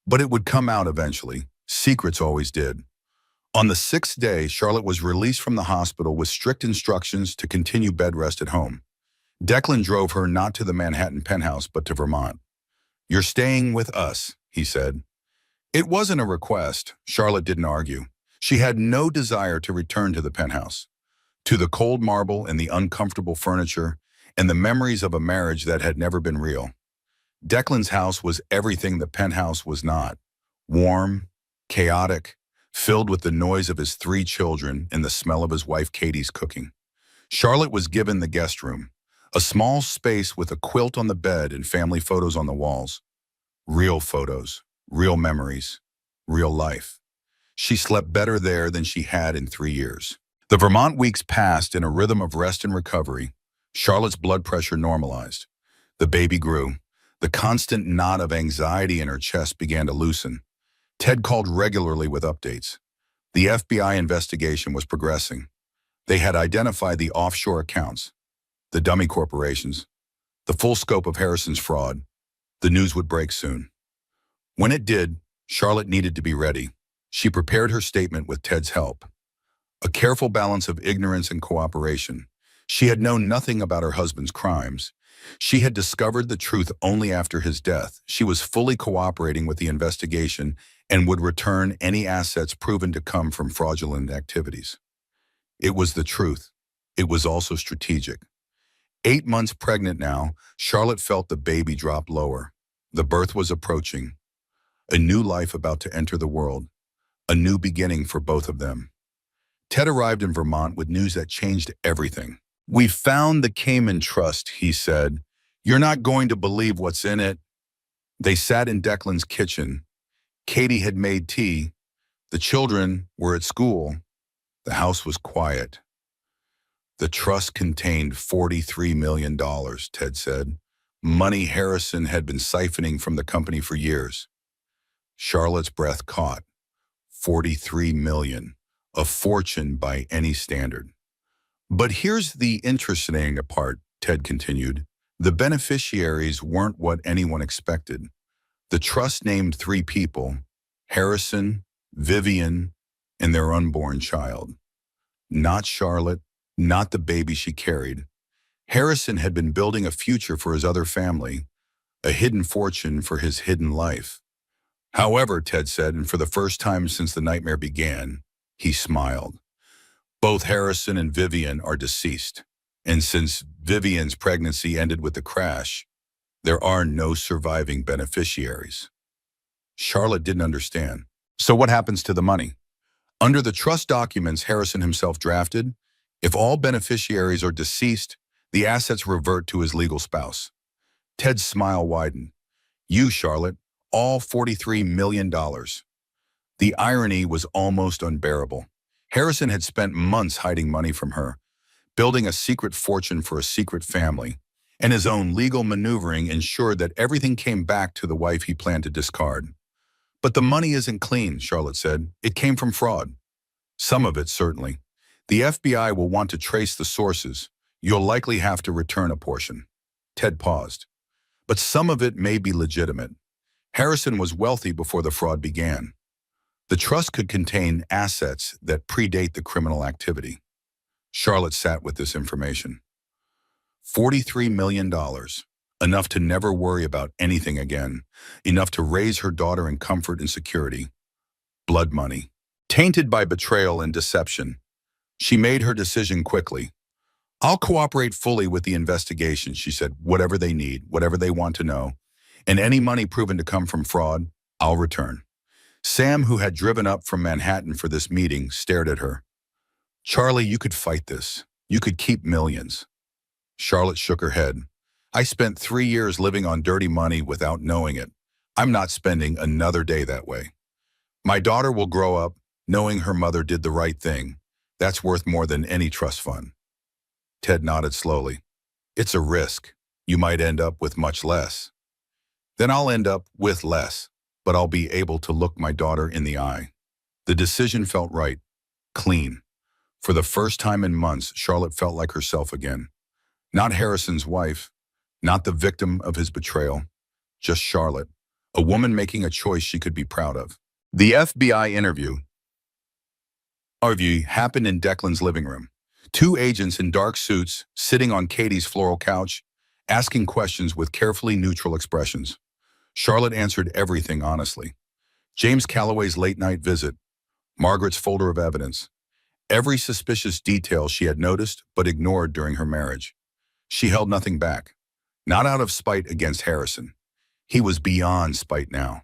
But it would come out eventually. Secrets always did. On the 6th day, Charlotte was released from the hospital with strict instructions to continue bed rest at home. Declan drove her not to the Manhattan penthouse, but to Vermont. "You're staying with us," he said. It wasn't a request. Charlotte didn't argue. She had no desire to return to the penthouse, to the cold marble and the uncomfortable furniture and the memories of a marriage that had never been real. Declan's house was everything the penthouse was not. Warm, chaotic, filled with the noise of his 3 children and the smell of his wife Katie's cooking. Charlotte was given the guest room, A small space with a quilt on the bed and family photos on the walls. Real photos, real memories, real life. She slept better there than she had in 3 years. The Vermont weeks passed in a rhythm of rest and recovery. Charlotte's blood pressure normalized. The baby grew. The constant knot of anxiety in her chest began to loosen. Ted called regularly with updates. The FBI investigation was progressing. They had identified the offshore accounts, the dummy corporations, the full scope of Harrison's fraud. The news would break soon. When it did, Charlotte needed to be ready. She prepared her statement with Ted's help. A careful balance of ignorance and cooperation. She had known nothing about her husband's crimes. She had discovered the truth only after his death. She was fully cooperating with the investigation and would return any assets proven to come from fraudulent activities. It was the truth. It was also strategic. 8 months pregnant now, Charlotte felt the baby drop lower. The birth was approaching. A new life about to enter the world. A new beginning for both of them. Ted arrived in Vermont with news that changed everything. "We found the Cayman Trust," he said. "You're not going to believe what's in it." They sat in Declan's kitchen. Katie had made tea. The children were at school. The house was quiet. "The trust contained $43 million, Ted said. Money Harrison had been siphoning from the company for years. Charlotte's breath caught. $43 million, a fortune by any standard. "But here's the interesting part," Ted continued. "The beneficiaries weren't what anyone expected. The trust named 3 people, Harrison, Vivian, and their unborn child. Not Charlotte, not the baby she carried. Harrison had been building a future for his other family, a hidden fortune for his hidden life. However," Ted said, and for the first time since the nightmare began, he smiled. "Both Harrison and Vivian are deceased. And since Vivian's pregnancy ended with the crash, there are no surviving beneficiaries." Charlotte didn't understand. "So what happens to the money?" "Under the trust documents Harrison himself drafted, if all beneficiaries are deceased, the assets revert to his legal spouse." Ted's smile widened. "You, Charlotte, all $43 million. The irony was almost unbearable. Harrison had spent months hiding money from her, building a secret fortune for a secret family, and his own legal maneuvering ensured that everything came back to the wife he planned to discard. "But the money isn't clean," Charlotte said. "It came from fraud." "Some of it, certainly. The FBI will want to trace the sources. You'll likely have to return a portion." Ted paused. "But some of it may be legitimate. Harrison was wealthy before the fraud began. The trust could contain assets that predate the criminal activity." Charlotte sat with this information. $43 million. Enough to never worry about anything again. Enough to raise her daughter in comfort and security. Blood money. Tainted by betrayal and deception. She made her decision quickly. "I'll cooperate fully with the investigation," she said. "Whatever they need, whatever they want to know. And any money proven to come from fraud, I'll return." Sam, who had driven up from Manhattan for this meeting, stared at her. "Charlie, you could fight this. You could keep millions." Charlotte shook her head. "I spent 3 years living on dirty money without knowing it. I'm not spending another day that way. My daughter will grow up knowing her mother did the right thing. That's worth more than any trust fund." Ted nodded slowly. "It's a risk. You might end up with much less." "Then I'll end up with less, but I'll be able to look my daughter in the eye." The decision felt right, clean. For the first time in months, Charlotte felt like herself again. Not Harrison's wife, not the victim of his betrayal, just Charlotte, a woman making a choice she could be proud of. The FBI interview happened in Declan's living room. 2 agents in dark suits sitting on Katie's floral couch, asking questions with carefully neutral expressions. Charlotte answered everything honestly. James Calloway's late-night visit, Margaret's folder of evidence, every suspicious detail she had noticed but ignored during her marriage. She held nothing back, not out of spite against Harrison. He was beyond spite now.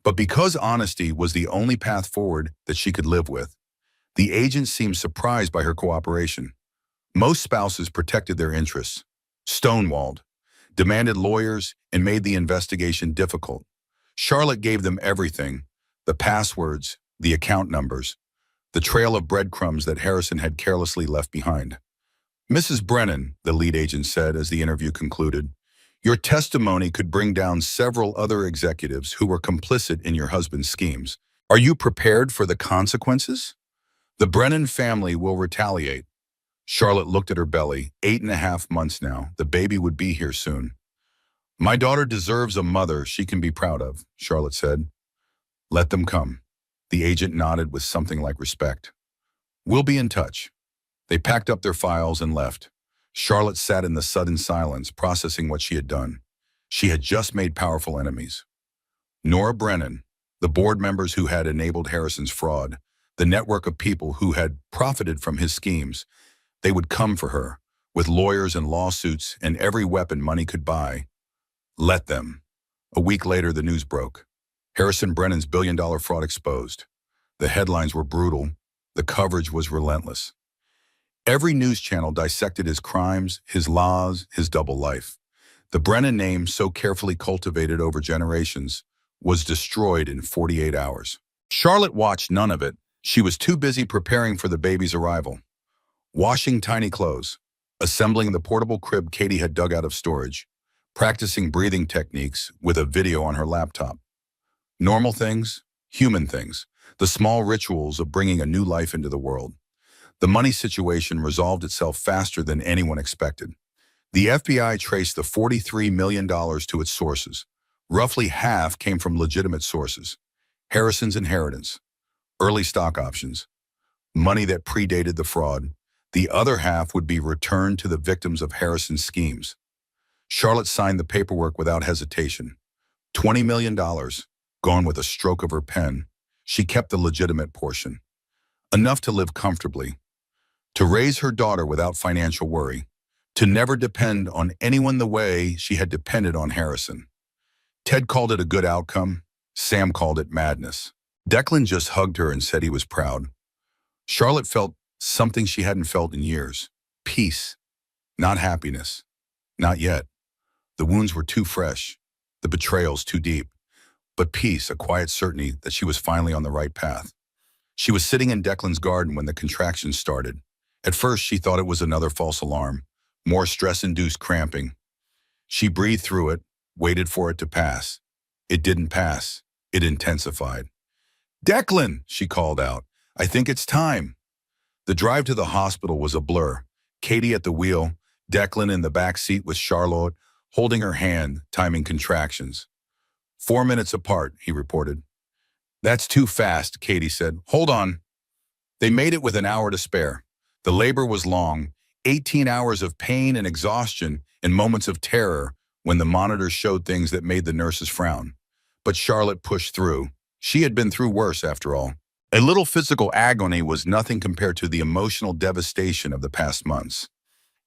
But because honesty was the only path forward that she could live with, the agent seemed surprised by her cooperation. Most spouses protected their interests. stonewalled, demanded lawyers, and made the investigation difficult. Charlotte gave them everything: the passwords, the account numbers, the trail of breadcrumbs that Harrison had carelessly left behind. Mrs. Brennan, the lead agent said as the interview concluded, your testimony could bring down several other executives who were complicit in your husband's schemes. Are you prepared for the consequences? The Brennan family will retaliate. Charlotte looked at her belly. 8.5 months now. The baby would be here soon. My daughter deserves a mother she can be proud of, Charlotte said. Let them come. The agent nodded with something like respect. We'll be in touch. They packed up their files and left. Charlotte sat in the sudden silence, processing what she had done. She had just made powerful enemies. Nora Brennan, the board members who had enabled Harrison's fraud, the network of people who had profited from his schemes. They would come for her, with lawyers and lawsuits and every weapon money could buy. Let them. A week later, the news broke. Harrison Brennan's billion-dollar fraud exposed. The headlines were brutal. The coverage was relentless. Every news channel dissected his crimes, his laws, his double life. The Brennan name, so carefully cultivated over generations, was destroyed in 48 hours. Charlotte watched none of it. She was too busy preparing for the baby's arrival. Washing tiny clothes, assembling the portable crib Katie had dug out of storage, practicing breathing techniques with a video on her laptop. Normal things, human things, the small rituals of bringing a new life into the world. The money situation resolved itself faster than anyone expected. The FBI traced the $43 million to its sources. Roughly half came from legitimate sources: Harrison's inheritance, early stock options, money that predated the fraud. The other half would be returned to the victims of Harrison's schemes. Charlotte signed the paperwork without hesitation. $20 million, gone with a stroke of her pen. She kept the legitimate portion. Enough to live comfortably, to raise her daughter without financial worry, to never depend on anyone the way she had depended on Harrison. Ted called it a good outcome. Sam called it madness. Declan just hugged her and said he was proud. Charlotte felt something she hadn't felt in years. Peace, not happiness. Not yet. The wounds were too fresh, the betrayals too deep. But peace, a quiet certainty that she was finally on the right path. She was sitting in Declan's garden when the contractions started. At first, she thought it was another false alarm, more stress-induced cramping. She breathed through it, waited for it to pass. It didn't pass. It intensified. Declan, she called out, I think it's time. The drive to the hospital was a blur. Katie at the wheel, Declan in the back seat with Charlotte, holding her hand, timing contractions. 4 minutes apart, he reported. That's too fast, Katie said. Hold on. They made it with an hour to spare. The labor was long, 18 hours of pain and exhaustion and moments of terror when the monitors showed things that made the nurses frown. But Charlotte pushed through. She had been through worse, after all. A little physical agony was nothing compared to the emotional devastation of the past months.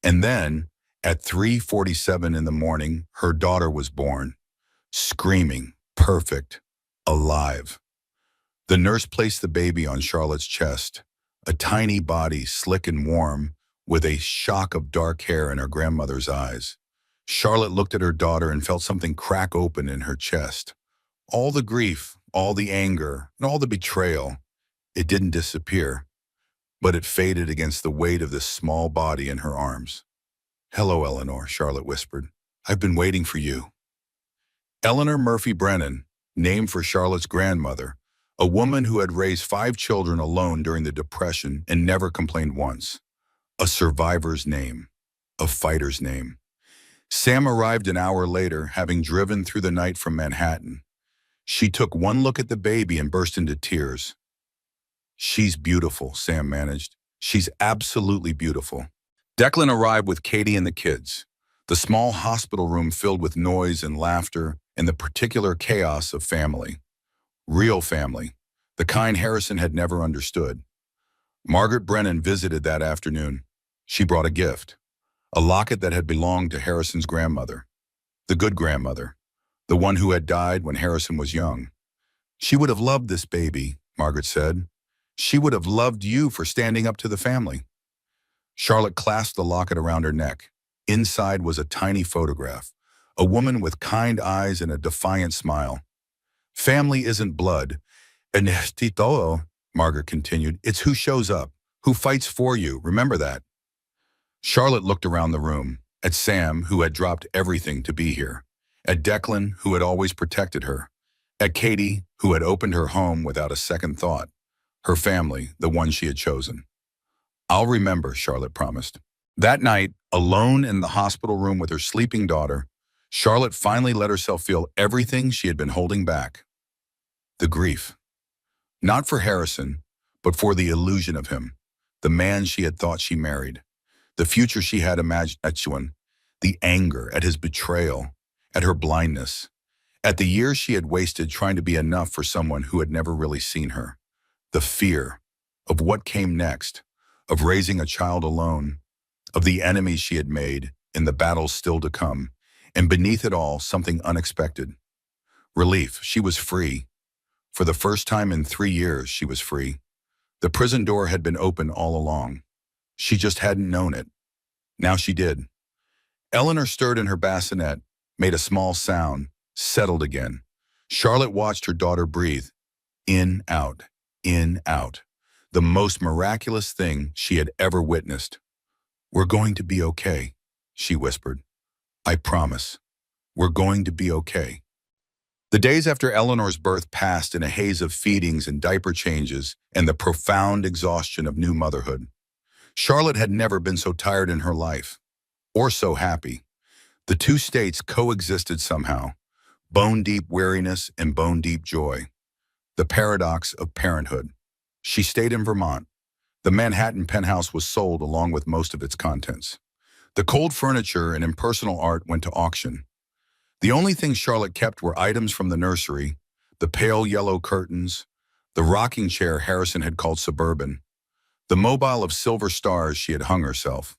And then, at 3:47 in the morning, her daughter was born. Screaming, perfect, alive. The nurse placed the baby on Charlotte's chest, a tiny body, slick and warm, with a shock of dark hair in her grandmother's eyes. Charlotte looked at her daughter and felt something crack open in her chest. All the grief, all the anger, and all the betrayal, it didn't disappear, but it faded against the weight of this small body in her arms. Hello, Eleanor, Charlotte whispered. I've been waiting for you. Eleanor Murphy Brennan, named for Charlotte's grandmother, a woman who had raised 5 children alone during the Depression and never complained once. A survivor's name, a fighter's name. Sam arrived an hour later, having driven through the night from Manhattan. She took one look at the baby and burst into tears. She's beautiful, Sam managed. She's absolutely beautiful. Declan arrived with Katie and the kids. The small hospital room filled with noise and laughter and the particular chaos of family. Real family, the kind Harrison had never understood. Margaret Brennan visited that afternoon. She brought a gift, a locket that had belonged to Harrison's grandmother, the good grandmother, the one who had died when Harrison was young. She would have loved this baby, Margaret said. She would have loved you for standing up to the family. Charlotte clasped the locket around her neck. Inside was a tiny photograph, a woman with kind eyes and a defiant smile. Family isn't blood. And Tito, Margaret continued, it's who shows up, who fights for you. Remember that. Charlotte looked around the room, at Sam, who had dropped everything to be here, at Declan, who had always protected her, at Katie, who had opened her home without a second thought, her family, the one she had chosen. I'll remember, Charlotte promised. That night, alone in the hospital room with her sleeping daughter, Charlotte finally let herself feel everything she had been holding back. The grief. Not for Harrison, but for the illusion of him, the man she had thought she married, the future she had imagined at Chuan, the anger at his betrayal, at her blindness, at the years she had wasted trying to be enough for someone who had never really seen her, the fear of what came next, of raising a child alone, of the enemies she had made in the battles still to come, and beneath it all, something unexpected. Relief, she was free. For the first time in 3 years, she was free. The prison door had been open all along. She just hadn't known it. Now she did. Eleanor stirred in her bassinet, made a small sound, settled again. Charlotte watched her daughter breathe. In, out, in, out. The most miraculous thing she had ever witnessed. We're going to be okay, she whispered. I promise. We're going to be okay. The days after Eleanor's birth passed in a haze of feedings and diaper changes and the profound exhaustion of new motherhood. Charlotte had never been so tired in her life, or so happy. The two states coexisted somehow, bone-deep weariness and bone-deep joy. The paradox of parenthood. She stayed in Vermont. The Manhattan penthouse was sold along with most of its contents. The cold furniture and impersonal art went to auction. The only things Charlotte kept were items from the nursery, the pale yellow curtains, the rocking chair Harrison had called suburban, the mobile of silver stars she had hung herself.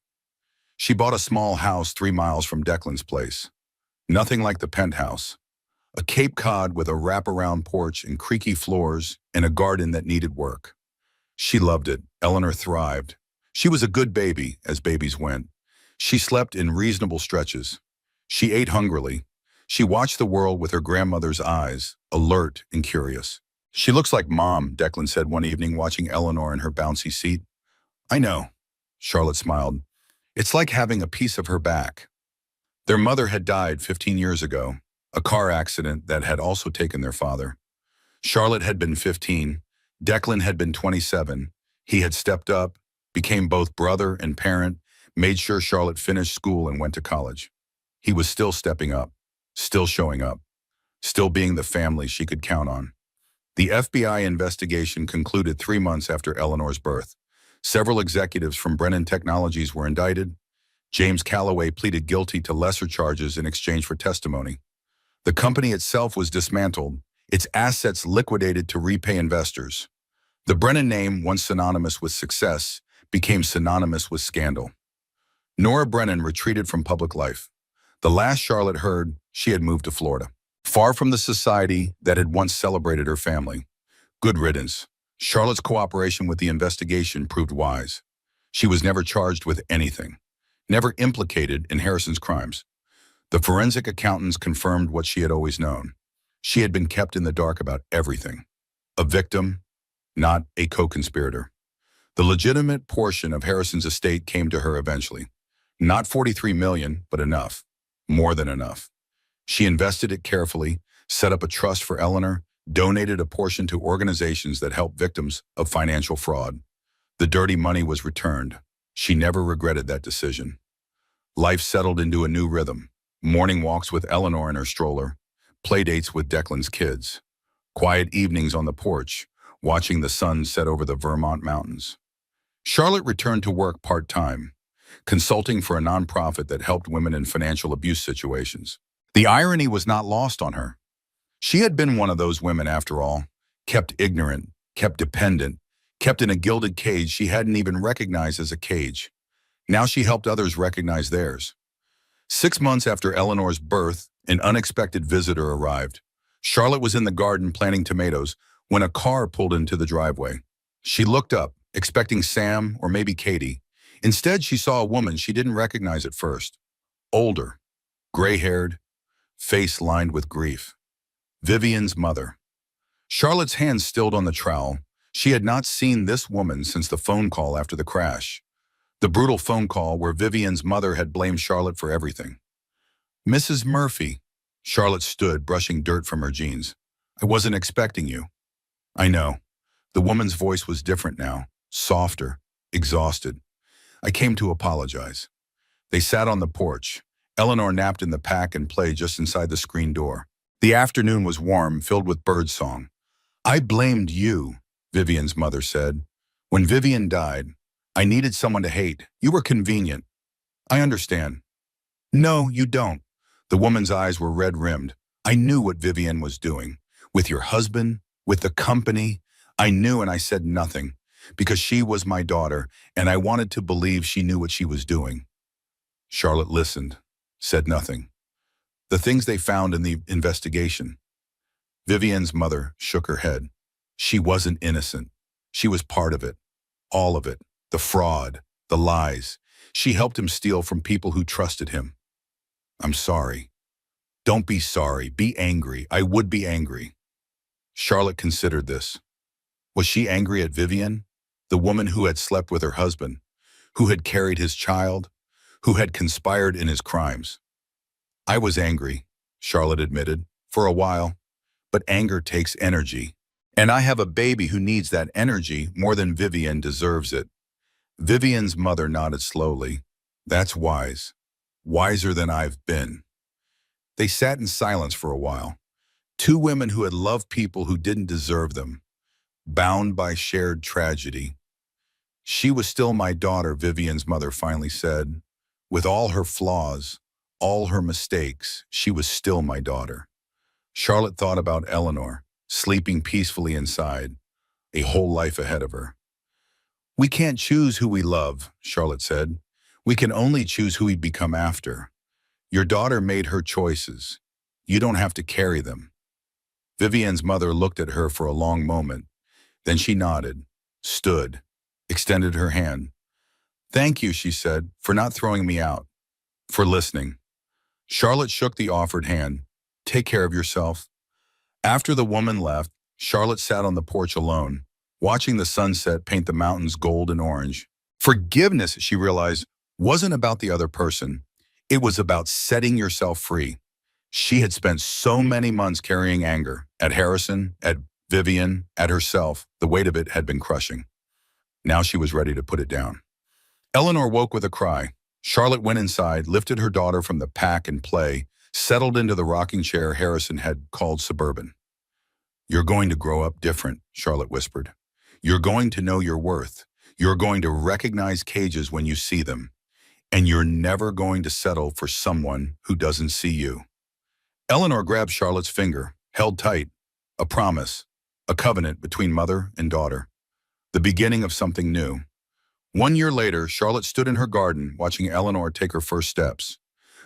She bought a small house 3 miles from Declan's place. Nothing like the penthouse. A Cape Cod with a wraparound porch and creaky floors and a garden that needed work. She loved it. Eleanor thrived. She was a good baby, as babies went. She slept in reasonable stretches. She ate hungrily. She watched the world with her grandmother's eyes, alert and curious. She looks like Mom, Declan said one evening watching Eleanor in her bouncy seat. I know, Charlotte smiled. It's like having a piece of her back. Their mother had died 15 years ago, a car accident that had also taken their father. Charlotte had been 15, Declan had been 27. He had stepped up, became both brother and parent, made sure Charlotte finished school and went to college. He was still stepping up, still showing up, still being the family she could count on. The FBI investigation concluded 3 months after Eleanor's birth. Several executives from Brennan Technologies were indicted. James Calloway pleaded guilty to lesser charges in exchange for testimony. The company itself was dismantled, its assets liquidated to repay investors. The Brennan name, once synonymous with success, became synonymous with scandal. Nora Brennan retreated from public life. The last Charlotte heard, she had moved to Florida, far from the society that had once celebrated her family. Good riddance. Charlotte's cooperation with the investigation proved wise. She was never charged with anything, never implicated in Harrison's crimes. The forensic accountants confirmed what she had always known. She had been kept in the dark about everything. A victim, not a co-conspirator. The legitimate portion of Harrison's estate came to her eventually. Not 43 million, but enough. More than enough. She invested it carefully, set up a trust for Eleanor, donated a portion to organizations that help victims of financial fraud. The dirty money was returned. She never regretted that decision. Life settled into a new rhythm. Morning walks with Eleanor in her stroller, playdates with Declan's kids, quiet evenings on the porch, watching the sun set over the Vermont mountains. Charlotte returned to work part-time, consulting for a nonprofit that helped women in financial abuse situations. The irony was not lost on her. She had been one of those women, after all, kept ignorant, kept dependent, kept in a gilded cage she hadn't even recognized as a cage. Now she helped others recognize theirs. 6 months after Eleanor's birth, an unexpected visitor arrived. Charlotte was in the garden planting tomatoes when a car pulled into the driveway. She looked up, expecting Sam or maybe Katie. Instead, she saw a woman she didn't recognize at first. older, gray-haired, face lined with grief. Vivian's mother. Charlotte's hands stilled on the trowel. She had not seen this woman since the phone call after the crash. The brutal phone call where Vivian's mother had blamed Charlotte for everything. Mrs. Murphy. Charlotte stood, brushing dirt from her jeans. I wasn't expecting you. I know. The woman's voice was different now, softer, exhausted. I came to apologize. They sat on the porch. Eleanor napped in the pack and play just inside the screen door. The afternoon was warm, filled with birdsong. I blamed you, Vivian's mother said. When Vivian died, I needed someone to hate. You were convenient. I understand. No, you don't. The woman's eyes were red-rimmed. I knew what Vivian was doing. With your husband, with the company. I knew and I said nothing. Because she was my daughter, and I wanted to believe she knew what she was doing. Charlotte listened, said nothing. The things they found in the investigation. Vivian's mother shook her head. She wasn't innocent. She was part of it. All of it. The fraud, the lies. She helped him steal from people who trusted him. I'm sorry. Don't be sorry. Be angry. I would be angry. Charlotte considered this. Was she angry at Vivian, the woman who had slept with her husband, who had carried his child, who had conspired in his crimes? I was angry, Charlotte admitted, for a while. But anger takes energy. And I have a baby who needs that energy more than Vivian deserves it. Vivian's mother nodded slowly. That's wise. Wiser than I've been. They sat in silence for a while. Two women who had loved people who didn't deserve them. Bound by shared tragedy. She was still my daughter, Vivian's mother finally said. With all her flaws, all her mistakes, she was still my daughter. Charlotte thought about Eleanor, sleeping peacefully inside, a whole life ahead of her. We can't choose who we love, Charlotte said. We can only choose who we become after. Your daughter made her choices. You don't have to carry them. Vivian's mother looked at her for a long moment. Then she nodded, stood, extended her hand. Thank you, she said, for not throwing me out, for listening. Charlotte shook the offered hand. Take care of yourself. After the woman left, Charlotte sat on the porch alone, watching the sunset paint the mountains gold and orange. Forgiveness, she realized, wasn't about the other person. It was about setting yourself free. She had spent so many months carrying anger, at Harrison, at Vivian, at herself. The weight of it had been crushing. Now she was ready to put it down. Eleanor woke with a cry. Charlotte went inside, lifted her daughter from the pack and play, settled into the rocking chair Harrison had called Suburban. You're going to grow up different, Charlotte whispered. You're going to know your worth. You're going to recognize cages when you see them. And you're never going to settle for someone who doesn't see you. Eleanor grabbed Charlotte's finger, held tight. A promise, a covenant between mother and daughter. The beginning of something new. 1 year later, Charlotte stood in her garden, watching Eleanor take her first steps.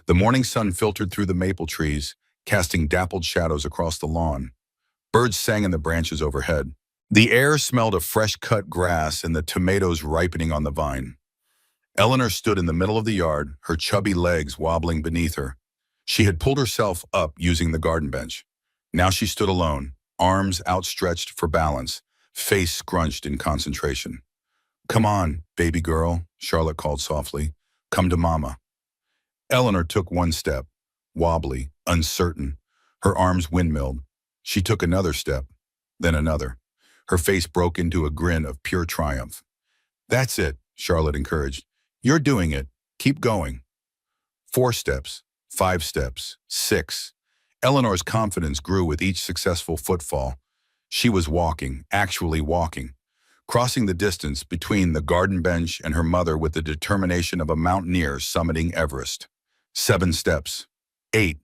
The morning sun filtered through the maple trees, casting dappled shadows across the lawn. Birds sang in the branches overhead. The air smelled of fresh-cut grass and the tomatoes ripening on the vine. Eleanor stood in the middle of the yard, her chubby legs wobbling beneath her. She had pulled herself up using the garden bench. Now she stood alone, arms outstretched for balance, face scrunched in concentration. Come on, baby girl, Charlotte called softly. Come to Mama. Eleanor took one step, wobbly, uncertain. Her arms windmilled. She took another step, then another. Her face broke into a grin of pure triumph. That's it, Charlotte encouraged. You're doing it. Keep going. 4 steps, 5 steps, 6. Eleanor's confidence grew with each successful footfall. She was walking, actually walking, crossing the distance between the garden bench and her mother with the determination of a mountaineer summiting Everest. 7 steps. 8.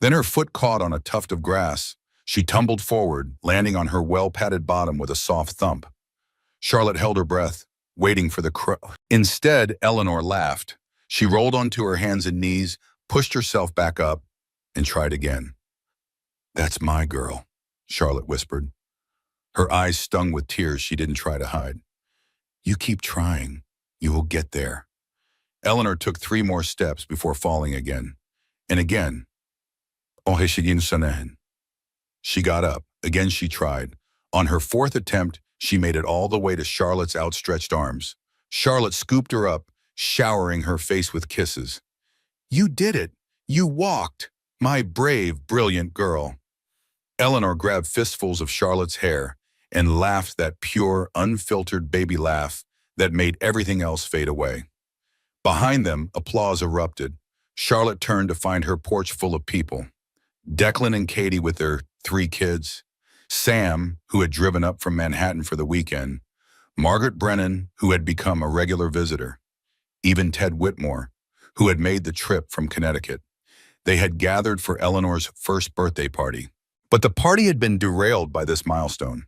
Then her foot caught on a tuft of grass. She tumbled forward, landing on her well-padded bottom with a soft thump. Charlotte held her breath, waiting for the Instead, Eleanor laughed. She rolled onto her hands and knees, pushed herself back up, and tried again. That's my girl, Charlotte whispered. Her eyes stung with tears she didn't try to hide. You keep trying. You will get there. Eleanor took 3 more steps before falling again. And again. Oh, she got up. Again she tried. On her 4th attempt, she made it all the way to Charlotte's outstretched arms. Charlotte scooped her up, showering her face with kisses. "You did it! You walked! My brave, brilliant girl!" Eleanor grabbed fistfuls of Charlotte's hair and laughed that pure, unfiltered baby laugh that made everything else fade away. Behind them, applause erupted. Charlotte turned to find her porch full of people. Declan and Katie with their 3 kids, Sam, who had driven up from Manhattan for the weekend, Margaret Brennan, who had become a regular visitor, even Ted Whitmore, who had made the trip from Connecticut. They had gathered for Eleanor's first birthday party. But the party had been derailed by this milestone.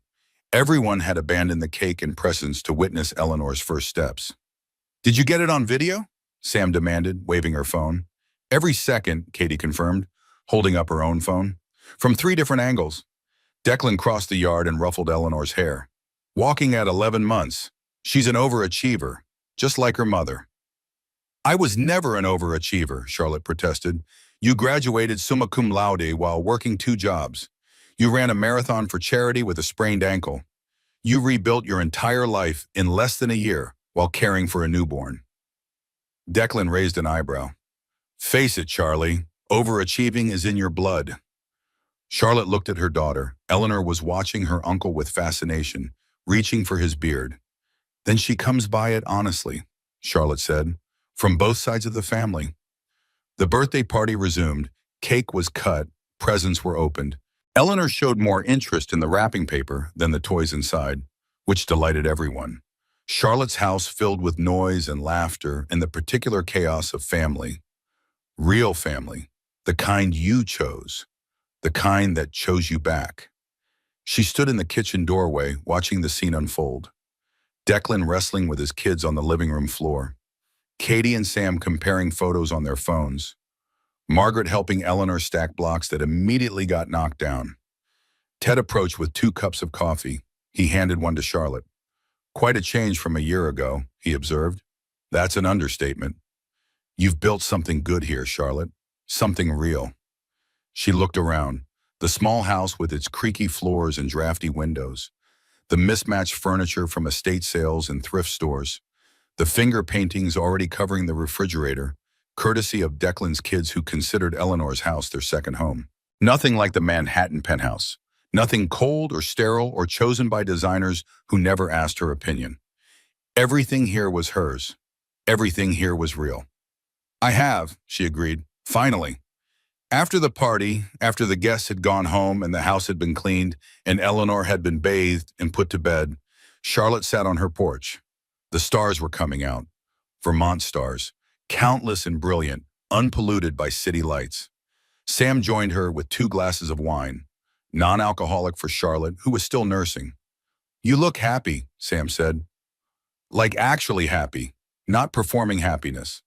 Everyone had abandoned the cake and presents to witness Eleanor's first steps. "Did you get it on video?" Sam demanded, waving her phone. "Every second," Katie confirmed, holding up her own phone. "From 3 different angles." Declan crossed the yard and ruffled Eleanor's hair. "Walking at 11 months. She's an overachiever, just like her mother." "I was never an overachiever," Charlotte protested. "You graduated summa cum laude while working 2 jobs. You ran a marathon for charity with a sprained ankle. You rebuilt your entire life in less than a year while caring for a newborn." Declan raised an eyebrow. "Face it, Charlie, overachieving is in your blood." Charlotte looked at her daughter. Eleanor was watching her uncle with fascination, reaching for his beard. "Then she comes by it honestly," Charlotte said, "from both sides of the family." The birthday party resumed. Cake was cut, presents were opened. Eleanor showed more interest in the wrapping paper than the toys inside, which delighted everyone. Charlotte's house filled with noise and laughter and the particular chaos of family. Real family, the kind you chose, the kind that chose you back. She stood in the kitchen doorway, watching the scene unfold. Declan wrestling with his kids on the living room floor. Katie and Sam comparing photos on their phones. Margaret helping Eleanor stack blocks that immediately got knocked down. Ted approached with 2 cups of coffee. He handed one to Charlotte. "Quite a change from a year ago," he observed. "That's an understatement." "You've built something good here, Charlotte. Something real." She looked around. The small house with its creaky floors and drafty windows. The mismatched furniture from estate sales and thrift stores. The finger paintings already covering the refrigerator, courtesy of Declan's kids who considered Eleanor's house their second home. Nothing like the Manhattan penthouse. Nothing cold or sterile or chosen by designers who never asked her opinion. Everything here was hers. Everything here was real. "I have," she agreed. "Finally." After the party, after the guests had gone home and the house had been cleaned and Eleanor had been bathed and put to bed, Charlotte sat on her porch. The stars were coming out. Vermont stars. Countless and brilliant, unpolluted by city lights. Sam joined her with 2 glasses of wine, non-alcoholic for Charlotte, who was still nursing. "You look happy," Sam said. "Like actually happy, not performing happiness."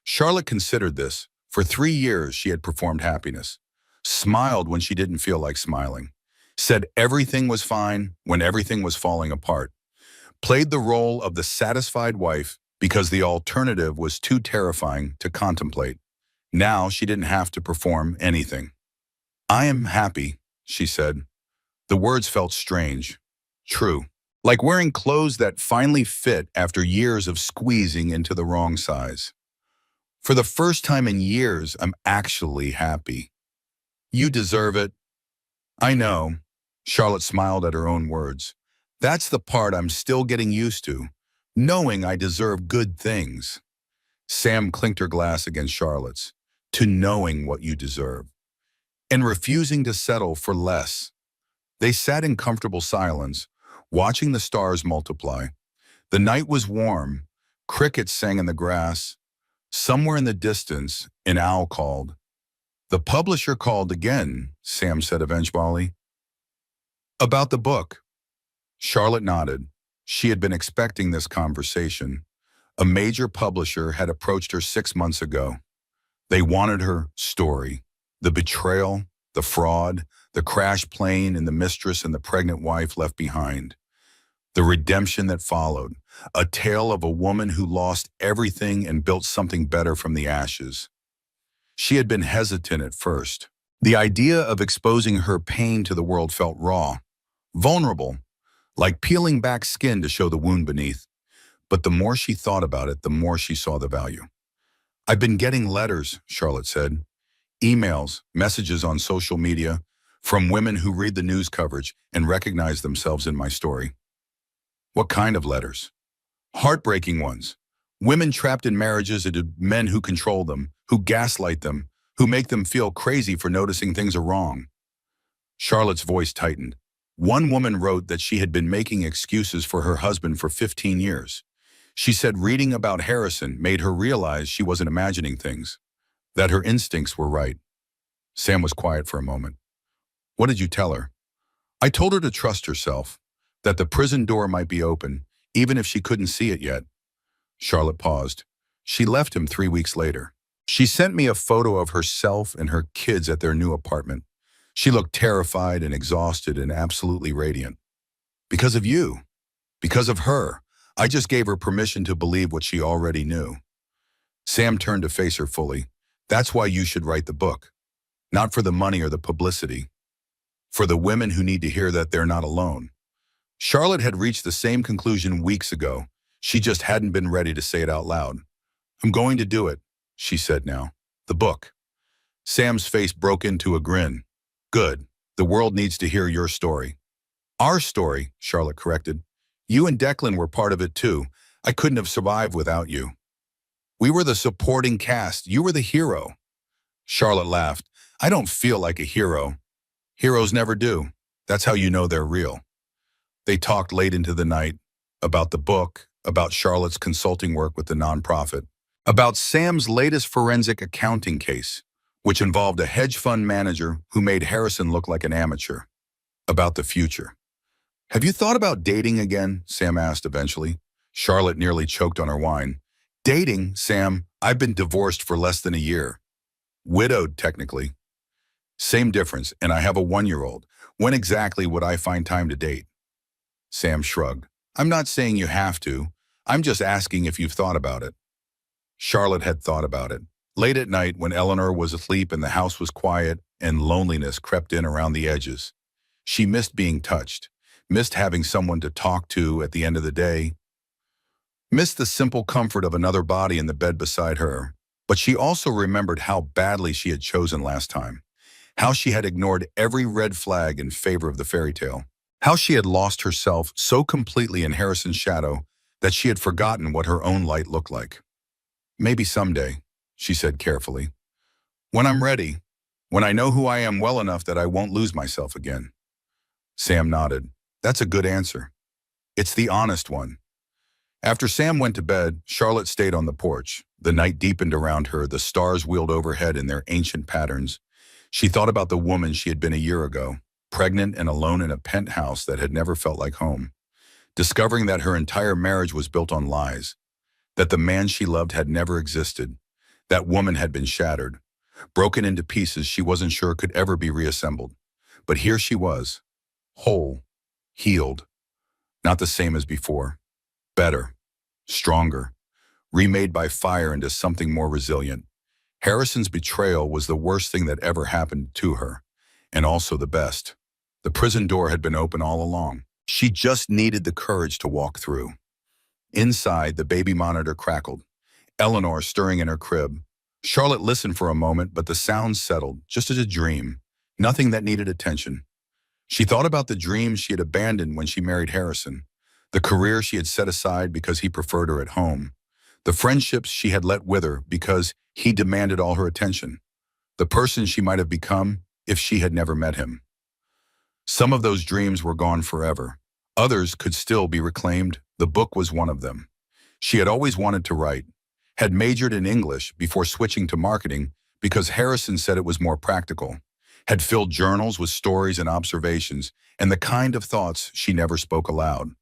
Charlotte considered this. For 3 years she had performed happiness. Smiled when she didn't feel like smiling. Said everything was fine when everything was falling apart. Played the role of the satisfied wife because the alternative was too terrifying to contemplate. Now she didn't have to perform anything. "I am happy," she said. The words felt strange. True. Like wearing clothes that finally fit after years of squeezing into the wrong size. "For the first time in years, I'm actually happy." "You deserve it." "I know." Charlotte smiled at her own words. "That's the part I'm still getting used to, knowing I deserve good things." Sam clinked her glass against Charlotte's. "To knowing what you deserve. And refusing to settle for less." They sat in comfortable silence, watching the stars multiply. The night was warm. Crickets sang in the grass. Somewhere in the distance, an owl called. "The publisher called again," Sam said eventually. "About the book." Charlotte nodded. She had been expecting this conversation. A major publisher had approached her 6 months ago. They wanted her story. The betrayal, the fraud, the crash plane and the mistress and the pregnant wife left behind. The redemption that followed, a tale of a woman who lost everything and built something better from the ashes. She had been hesitant at first. The idea of exposing her pain to the world felt raw, vulnerable, like peeling back skin to show the wound beneath. But the more she thought about it, the more she saw the value. "I've been getting letters," Charlotte said, "emails, messages on social media, from women who read the news coverage and recognize themselves in my story." "What kind of letters?" "Heartbreaking ones. Women trapped in marriages and men who control them, who gaslight them, who make them feel crazy for noticing things are wrong." Charlotte's voice tightened. One woman wrote that she had been making excuses for her husband for 15 years. She said reading about Harrison made her realize she wasn't imagining things, that her instincts were right. Sam was quiet for a moment. "What did you tell her?" "I told her to trust herself, that the prison door might be open, even if she couldn't see it yet." Charlotte paused. She left him 3 weeks later. She sent me a photo of herself and her kids at their new apartment. She looked terrified and exhausted and absolutely radiant. "Because of you. Because of her. I just gave her permission to believe what she already knew." Sam turned to face her fully. "That's why you should write the book. Not for the money or the publicity. For the women who need to hear that they're not alone." Charlotte had reached the same conclusion weeks ago. She just hadn't been ready to say it out loud. "I'm going to do it," she said now. "The book." Sam's face broke into a grin. "Good. The world needs to hear your story." "Our story," Charlotte corrected. "You and Declan were part of it too. I couldn't have survived without you. We were the supporting cast. You were the hero." Charlotte laughed. "I don't feel like a hero. Heroes never do. That's how you know they're real." They talked late into the night about the book, about Charlotte's consulting work with the nonprofit, about Sam's latest forensic accounting case, which involved a hedge fund manager who made Harrison look like an amateur, about the future. "Have you thought about dating again?" Sam asked eventually. Charlotte nearly choked on her wine. "Dating, Sam? I've been divorced for less than a year. Widowed, technically." "Same difference, and I have a 1-year-old. When exactly would I find time to date?" Sam shrugged. "I'm not saying you have to. I'm just asking if you've thought about it." Charlotte had thought about it. Late at night, when Eleanor was asleep and the house was quiet and loneliness crept in around the edges. She missed being touched, missed having someone to talk to at the end of the day, missed the simple comfort of another body in the bed beside her. But she also remembered how badly she had chosen last time, how she had ignored every red flag in favor of the fairy tale, how she had lost herself so completely in Harrison's shadow that she had forgotten what her own light looked like. "Maybe someday," she said carefully. "When I'm ready, when I know who I am well enough that I won't lose myself again." Sam nodded. "That's a good answer. It's the honest one." After Sam went to bed, Charlotte stayed on the porch. The night deepened around her, the stars wheeled overhead in their ancient patterns. She thought about the woman she had been a year ago, pregnant and alone in a penthouse that had never felt like home, discovering that her entire marriage was built on lies, that the man she loved had never existed. That woman had been shattered, broken into pieces she wasn't sure could ever be reassembled. But here she was, whole, healed, not the same as before, better, stronger, remade by fire into something more resilient. Harrison's betrayal was the worst thing that ever happened to her, and also the best. The prison door had been open all along. She just needed the courage to walk through. Inside, the baby monitor crackled, Eleanor stirring in her crib. Charlotte listened for a moment, but the sounds settled, just as a dream, nothing that needed attention. She thought about the dreams she had abandoned when she married Harrison, the career she had set aside because he preferred her at home, the friendships she had let wither because he demanded all her attention, the person she might have become if she had never met him. Some of those dreams were gone forever. Others could still be reclaimed. The book was one of them. She had always wanted to write, had majored in English before switching to marketing because Harrison said it was more practical, had filled journals with stories and observations and the kind of thoughts she never spoke aloud.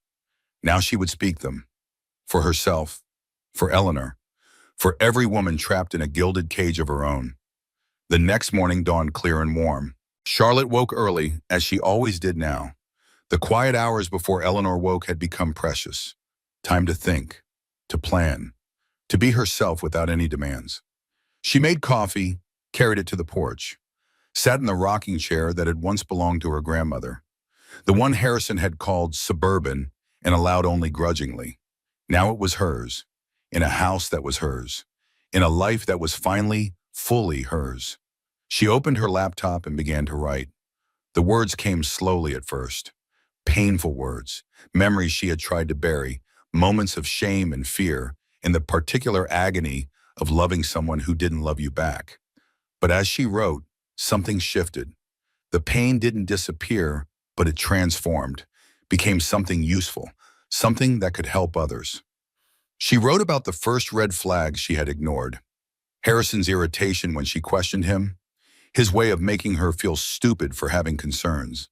Now she would speak them. For herself, for Eleanor, for every woman trapped in a gilded cage of her own. The next morning dawned clear and warm. Charlotte woke early, as she always did now. The quiet hours before Eleanor woke had become precious. Time to think, to plan, to be herself without any demands. She made coffee, carried it to the porch, sat in the rocking chair that had once belonged to her grandmother, the one Harrison had called suburban and allowed only grudgingly. Now it was hers, in a house that was hers, in a life that was finally, fully hers. She opened her laptop and began to write. The words came slowly at first. Painful words, memories she had tried to bury, moments of shame and fear, and the particular agony of loving someone who didn't love you back. But as she wrote, something shifted. The pain didn't disappear, but it transformed, became something useful, something that could help others. She wrote about the first red flags she had ignored. Harrison's irritation when she questioned him, his way of making her feel stupid for having concerns,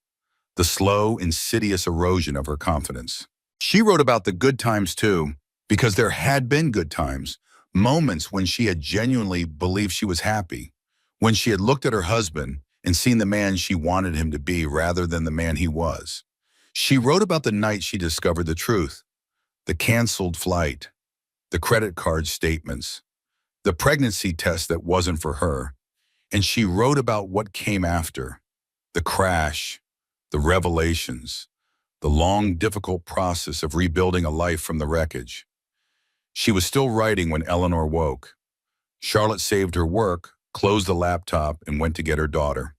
the slow, insidious erosion of her confidence. She wrote about the good times too, because there had been good times, moments when she had genuinely believed she was happy, when she had looked at her husband and seen the man she wanted him to be rather than the man he was. She wrote about the night she discovered the truth, the canceled flight, the credit card statements, the pregnancy test that wasn't for her, and she wrote about what came after, the crash, the revelations, the long, difficult process of rebuilding a life from the wreckage. She was still writing when Eleanor woke. Charlotte saved her work, closed the laptop, and went to get her daughter.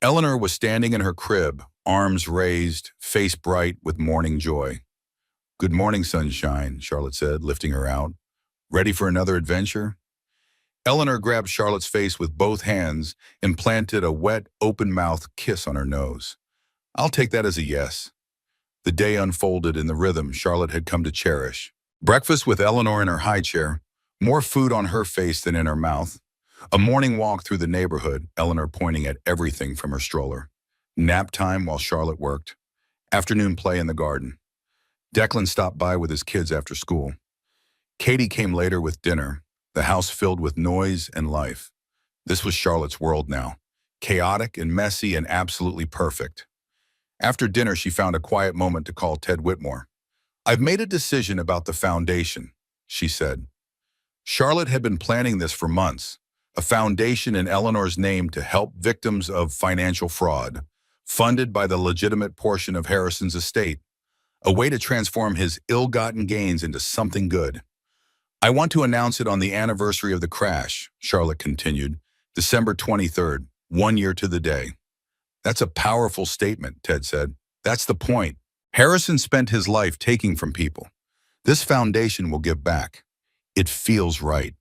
Eleanor was standing in her crib, arms raised, face bright with morning joy. "Good morning, sunshine," Charlotte said, lifting her out. "Ready for another adventure?" Eleanor grabbed Charlotte's face with both hands and planted a wet, open-mouthed kiss on her nose. "I'll take that as a yes." The day unfolded in the rhythm Charlotte had come to cherish. Breakfast with Eleanor in her high chair, more food on her face than in her mouth. A morning walk through the neighborhood, Eleanor pointing at everything from her stroller. Nap time while Charlotte worked. Afternoon play in the garden. Declan stopped by with his kids after school. Katie came later with dinner, the house filled with noise and life. This was Charlotte's world now, chaotic and messy and absolutely perfect. After dinner, she found a quiet moment to call Ted Whitmore. "I've made a decision about the foundation," she said. Charlotte had been planning this for months, a foundation in Eleanor's name to help victims of financial fraud, funded by the legitimate portion of Harrison's estate, a way to transform his ill-gotten gains into something good. "I want to announce it on the anniversary of the crash," Charlotte continued, December 23rd, 1 year to the day. "That's a powerful statement," Ted said. "That's the point. Harrison spent his life taking from people. This foundation will give back. It feels right."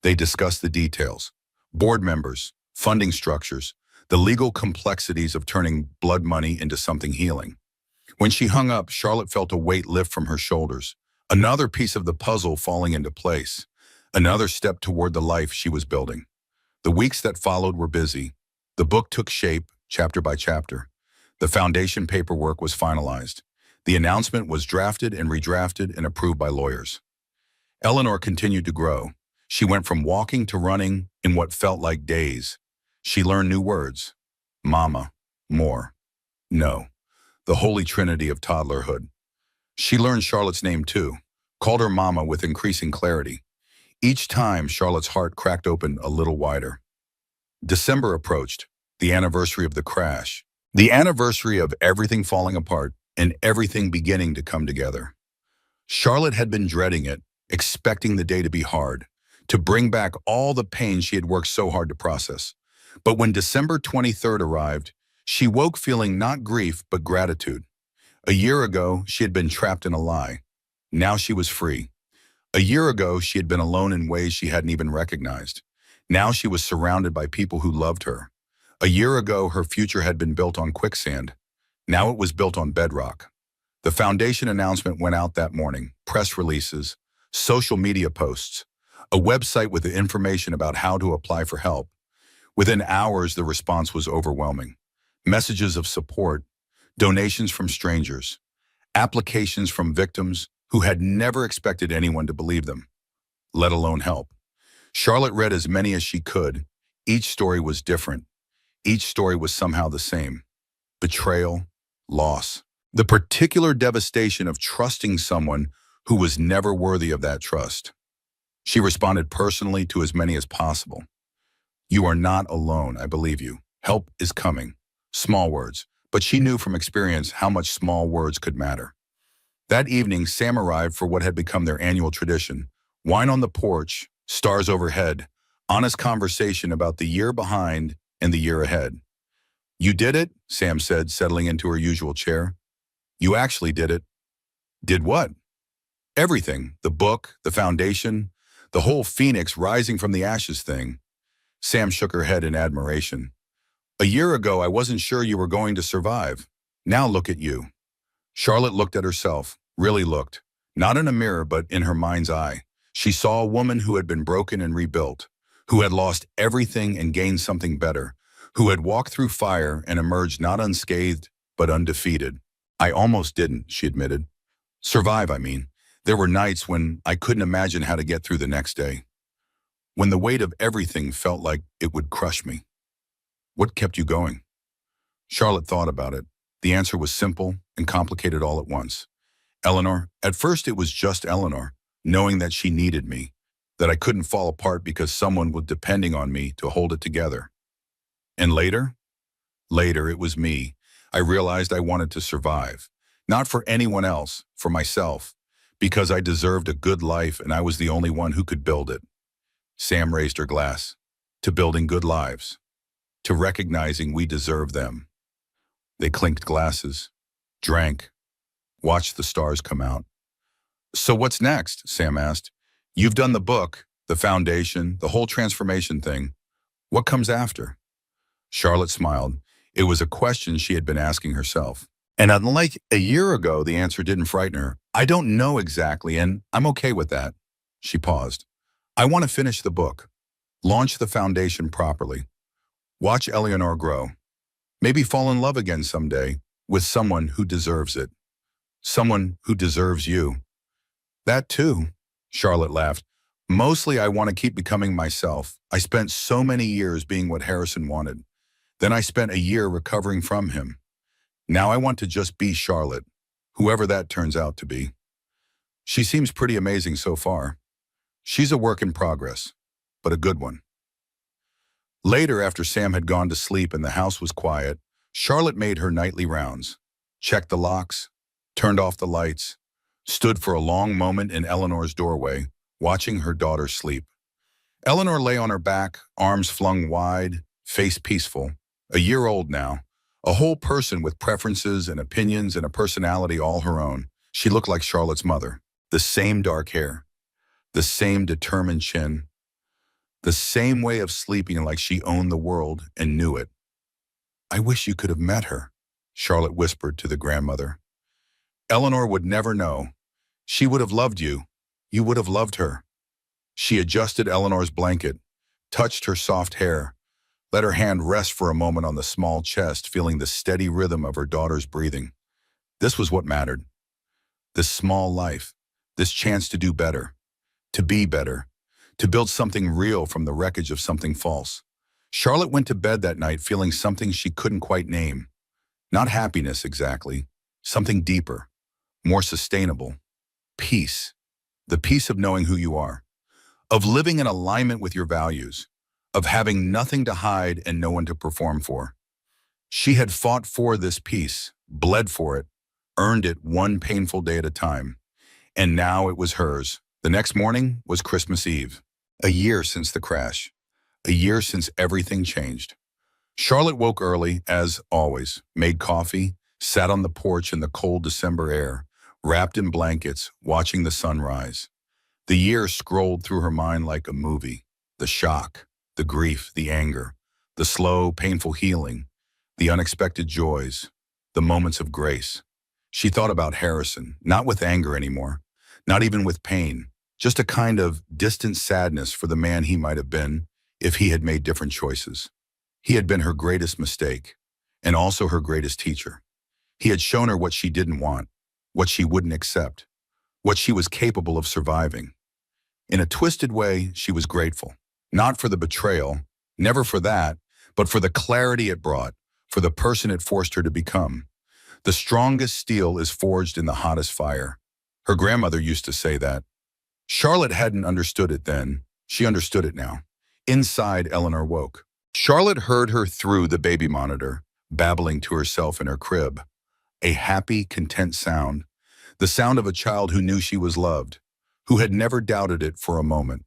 They discussed the details, board members, funding structures, the legal complexities of turning blood money into something healing. When she hung up, Charlotte felt a weight lift from her shoulders, another piece of the puzzle falling into place, another step toward the life she was building. The weeks that followed were busy. The book took shape, chapter by chapter. The foundation paperwork was finalized. The announcement was drafted and redrafted and approved by lawyers. Eleanor continued to grow. She went from walking to running in what felt like days. She learned new words. Mama, more, no, the holy trinity of toddlerhood. She learned Charlotte's name too, called her Mama with increasing clarity. Each time, Charlotte's heart cracked open a little wider. December approached, the anniversary of the crash, the anniversary of everything falling apart and everything beginning to come together. Charlotte had been dreading it, expecting the day to be hard, to bring back all the pain she had worked so hard to process. But when December 23rd arrived, she woke feeling not grief but gratitude. A year ago, she had been trapped in a lie. Now she was free. A year ago, she had been alone in ways she hadn't even recognized. Now she was surrounded by people who loved her. A year ago, her future had been built on quicksand. Now it was built on bedrock. The foundation announcement went out that morning, press releases, social media posts, a website with the information about how to apply for help. Within hours, the response was overwhelming. Messages of support, donations from strangers, applications from victims who had never expected anyone to believe them, let alone help. Charlotte read as many as she could. Each story was different. Each story was somehow the same. Betrayal, loss. The particular devastation of trusting someone who was never worthy of that trust. She responded personally to as many as possible. You are not alone, I believe you. Help is coming. Small words, but she knew from experience how much small words could matter. That evening, Sam arrived for what had become their annual tradition. Wine on the porch, stars overhead, honest conversation about the year behind and the year ahead. You did it, Sam said, settling into her usual chair. You actually did it. Did what? Everything. The book, the foundation, the whole phoenix rising from the ashes thing. Sam shook her head in admiration. A year ago, I wasn't sure you were going to survive. Now look at you. Charlotte looked at herself, really looked. Not in a mirror, but in her mind's eye. She saw a woman who had been broken and rebuilt, who had lost everything and gained something better, who had walked through fire and emerged not unscathed, but undefeated. I almost didn't, she admitted. Survive, I mean. There were nights when I couldn't imagine how to get through the next day. When the weight of everything felt like it would crush me. What kept you going? Charlotte thought about it. The answer was simple and complicated all at once. Eleanor, at first it was just Eleanor, knowing that she needed me, that I couldn't fall apart because someone was depending on me to hold it together. And later? Later, it was me. I realized I wanted to survive. Not for anyone else, for myself, because I deserved a good life and I was the only one who could build it. Sam raised her glass. To building good lives. To recognizing we deserve them. They clinked glasses, drank, watched the stars come out. So what's next? Sam asked. You've done the book, the foundation, the whole transformation thing. What comes after? Charlotte smiled. It was a question she had been asking herself. And unlike a year ago, the answer didn't frighten her. I don't know exactly, and I'm okay with that. She paused. I want to finish the book, launch the foundation properly, watch Eleanor grow, maybe fall in love again someday with someone who deserves it, someone who deserves you. That too, Charlotte laughed. Mostly I want to keep becoming myself. I spent so many years being what Harrison wanted. Then I spent a year recovering from him. Now I want to just be Charlotte, whoever that turns out to be. She seems pretty amazing so far. She's a work in progress, but a good one. Later, after Sam had gone to sleep and the house was quiet, Charlotte made her nightly rounds, checked the locks, turned off the lights, stood for a long moment in Eleanor's doorway, watching her daughter sleep. Eleanor lay on her back, arms flung wide, face peaceful, a year old now, a whole person with preferences and opinions and a personality all her own. She looked like Charlotte's mother, the same dark hair, the same determined chin, the same way of sleeping like she owned the world and knew it. I wish you could have met her, Charlotte whispered to the grandmother. Eleanor would never know. She would have loved you. You would have loved her. She adjusted Eleanor's blanket, touched her soft hair, let her hand rest for a moment on the small chest, feeling the steady rhythm of her daughter's breathing. This was what mattered. This small life, this chance to do better, to be better, to build something real from the wreckage of something false. Charlotte went to bed that night feeling something she couldn't quite name. Not happiness exactly, something deeper, more sustainable. Peace. The peace of knowing who you are, of living in alignment with your values, of having nothing to hide and no one to perform for. She had fought for this peace, bled for it, earned it one painful day at a time. And now it was hers. The next morning was Christmas Eve. A year since the crash. A year since everything changed. Charlotte woke early, as always, made coffee, sat on the porch in the cold December air, wrapped in blankets, watching the sun rise. The year scrolled through her mind like a movie. The shock, the grief, the anger, the slow, painful healing, the unexpected joys, the moments of grace. She thought about Harrison, not with anger anymore, not even with pain, just a kind of distant sadness for the man he might have been if he had made different choices. He had been her greatest mistake, and also her greatest teacher. He had shown her what she didn't want, what she wouldn't accept, what she was capable of surviving. In a twisted way, she was grateful, not for the betrayal, never for that, but for the clarity it brought, for the person it forced her to become. The strongest steel is forged in the hottest fire. Her grandmother used to say that. Charlotte hadn't understood it then. She understood it now. Inside, Eleanor woke. Charlotte heard her through the baby monitor, babbling to herself in her crib. A happy, content sound. The sound of a child who knew she was loved, who had never doubted it for a moment.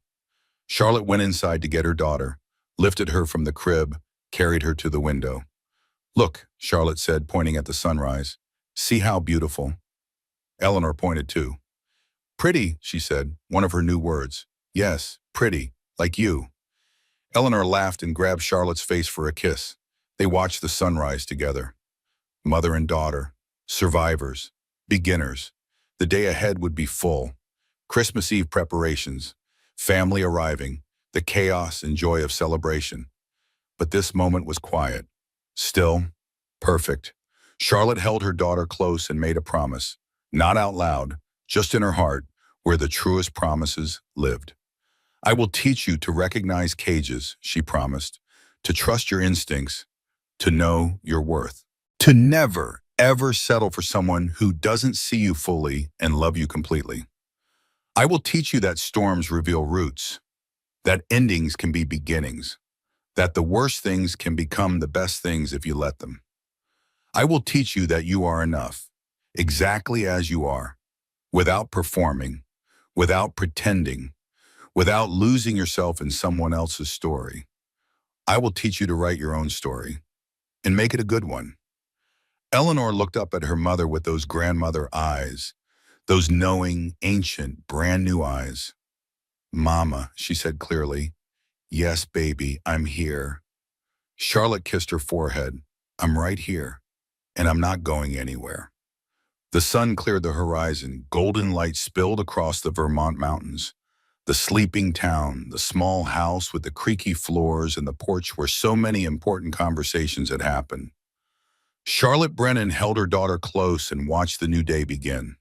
Charlotte went inside to get her daughter, lifted her from the crib, carried her to the window. "Look," Charlotte said, pointing at the sunrise. "See how beautiful." Eleanor pointed too. "Pretty," she said, one of her new words. "Yes, pretty, like you." Eleanor laughed and grabbed Charlotte's face for a kiss. They watched the sunrise together. Mother and daughter, survivors, beginners. The day ahead would be full. Christmas Eve preparations, family arriving, the chaos and joy of celebration. But this moment was quiet, still, perfect. Charlotte held her daughter close and made a promise, not out loud, just in her heart, where the truest promises lived. "I will teach you to recognize cages," she promised, "to trust your instincts, to know your worth, to never, ever settle for someone who doesn't see you fully and love you completely. I will teach you that storms reveal roots, that endings can be beginnings, that the worst things can become the best things if you let them. I will teach you that you are enough, exactly as you are, without performing, without pretending, without losing yourself in someone else's story. I will teach you to write your own story, and make it a good one." Eleanor looked up at her mother with those grandmother eyes, those knowing, ancient, brand new eyes. "Mama," she said clearly. "Yes, baby, I'm here." Charlotte kissed her forehead. "I'm right here, and I'm not going anywhere." The sun cleared the horizon. Golden light spilled across the Vermont mountains. The sleeping town, the small house with the creaky floors and the porch where so many important conversations had happened. Charlotte Brennan held her daughter close and watched the new day begin.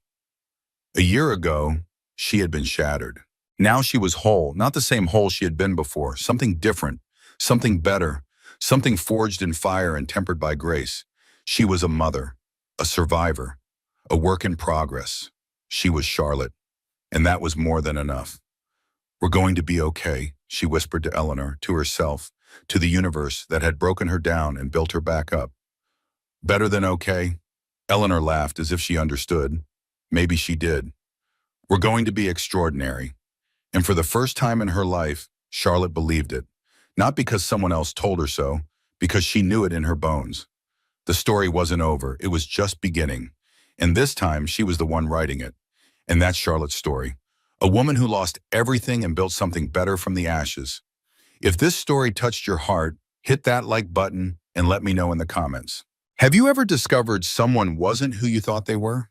A year ago, she had been shattered. Now she was whole, not the same whole she had been before, something different, something better, something forged in fire and tempered by grace. She was a mother, a survivor, a work in progress. She was Charlotte, and that was more than enough. "We're going to be okay," she whispered to Eleanor, to herself, to the universe that had broken her down and built her back up. "Better than okay?" Eleanor laughed as if she understood. Maybe she did. "We're going to be extraordinary." And for the first time in her life, Charlotte believed it. Not because someone else told her so, because she knew it in her bones. The story wasn't over, it was just beginning. And this time, she was the one writing it. And that's Charlotte's story. A woman who lost everything and built something better from the ashes. If this story touched your heart, hit that like button and let me know in the comments. Have you ever discovered someone wasn't who you thought they were?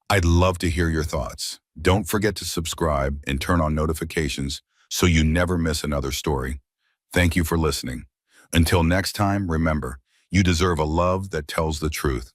I'd love to hear your thoughts. Don't forget to subscribe and turn on notifications so you never miss another story. Thank you for listening. Until next time, remember, you deserve a love that tells the truth.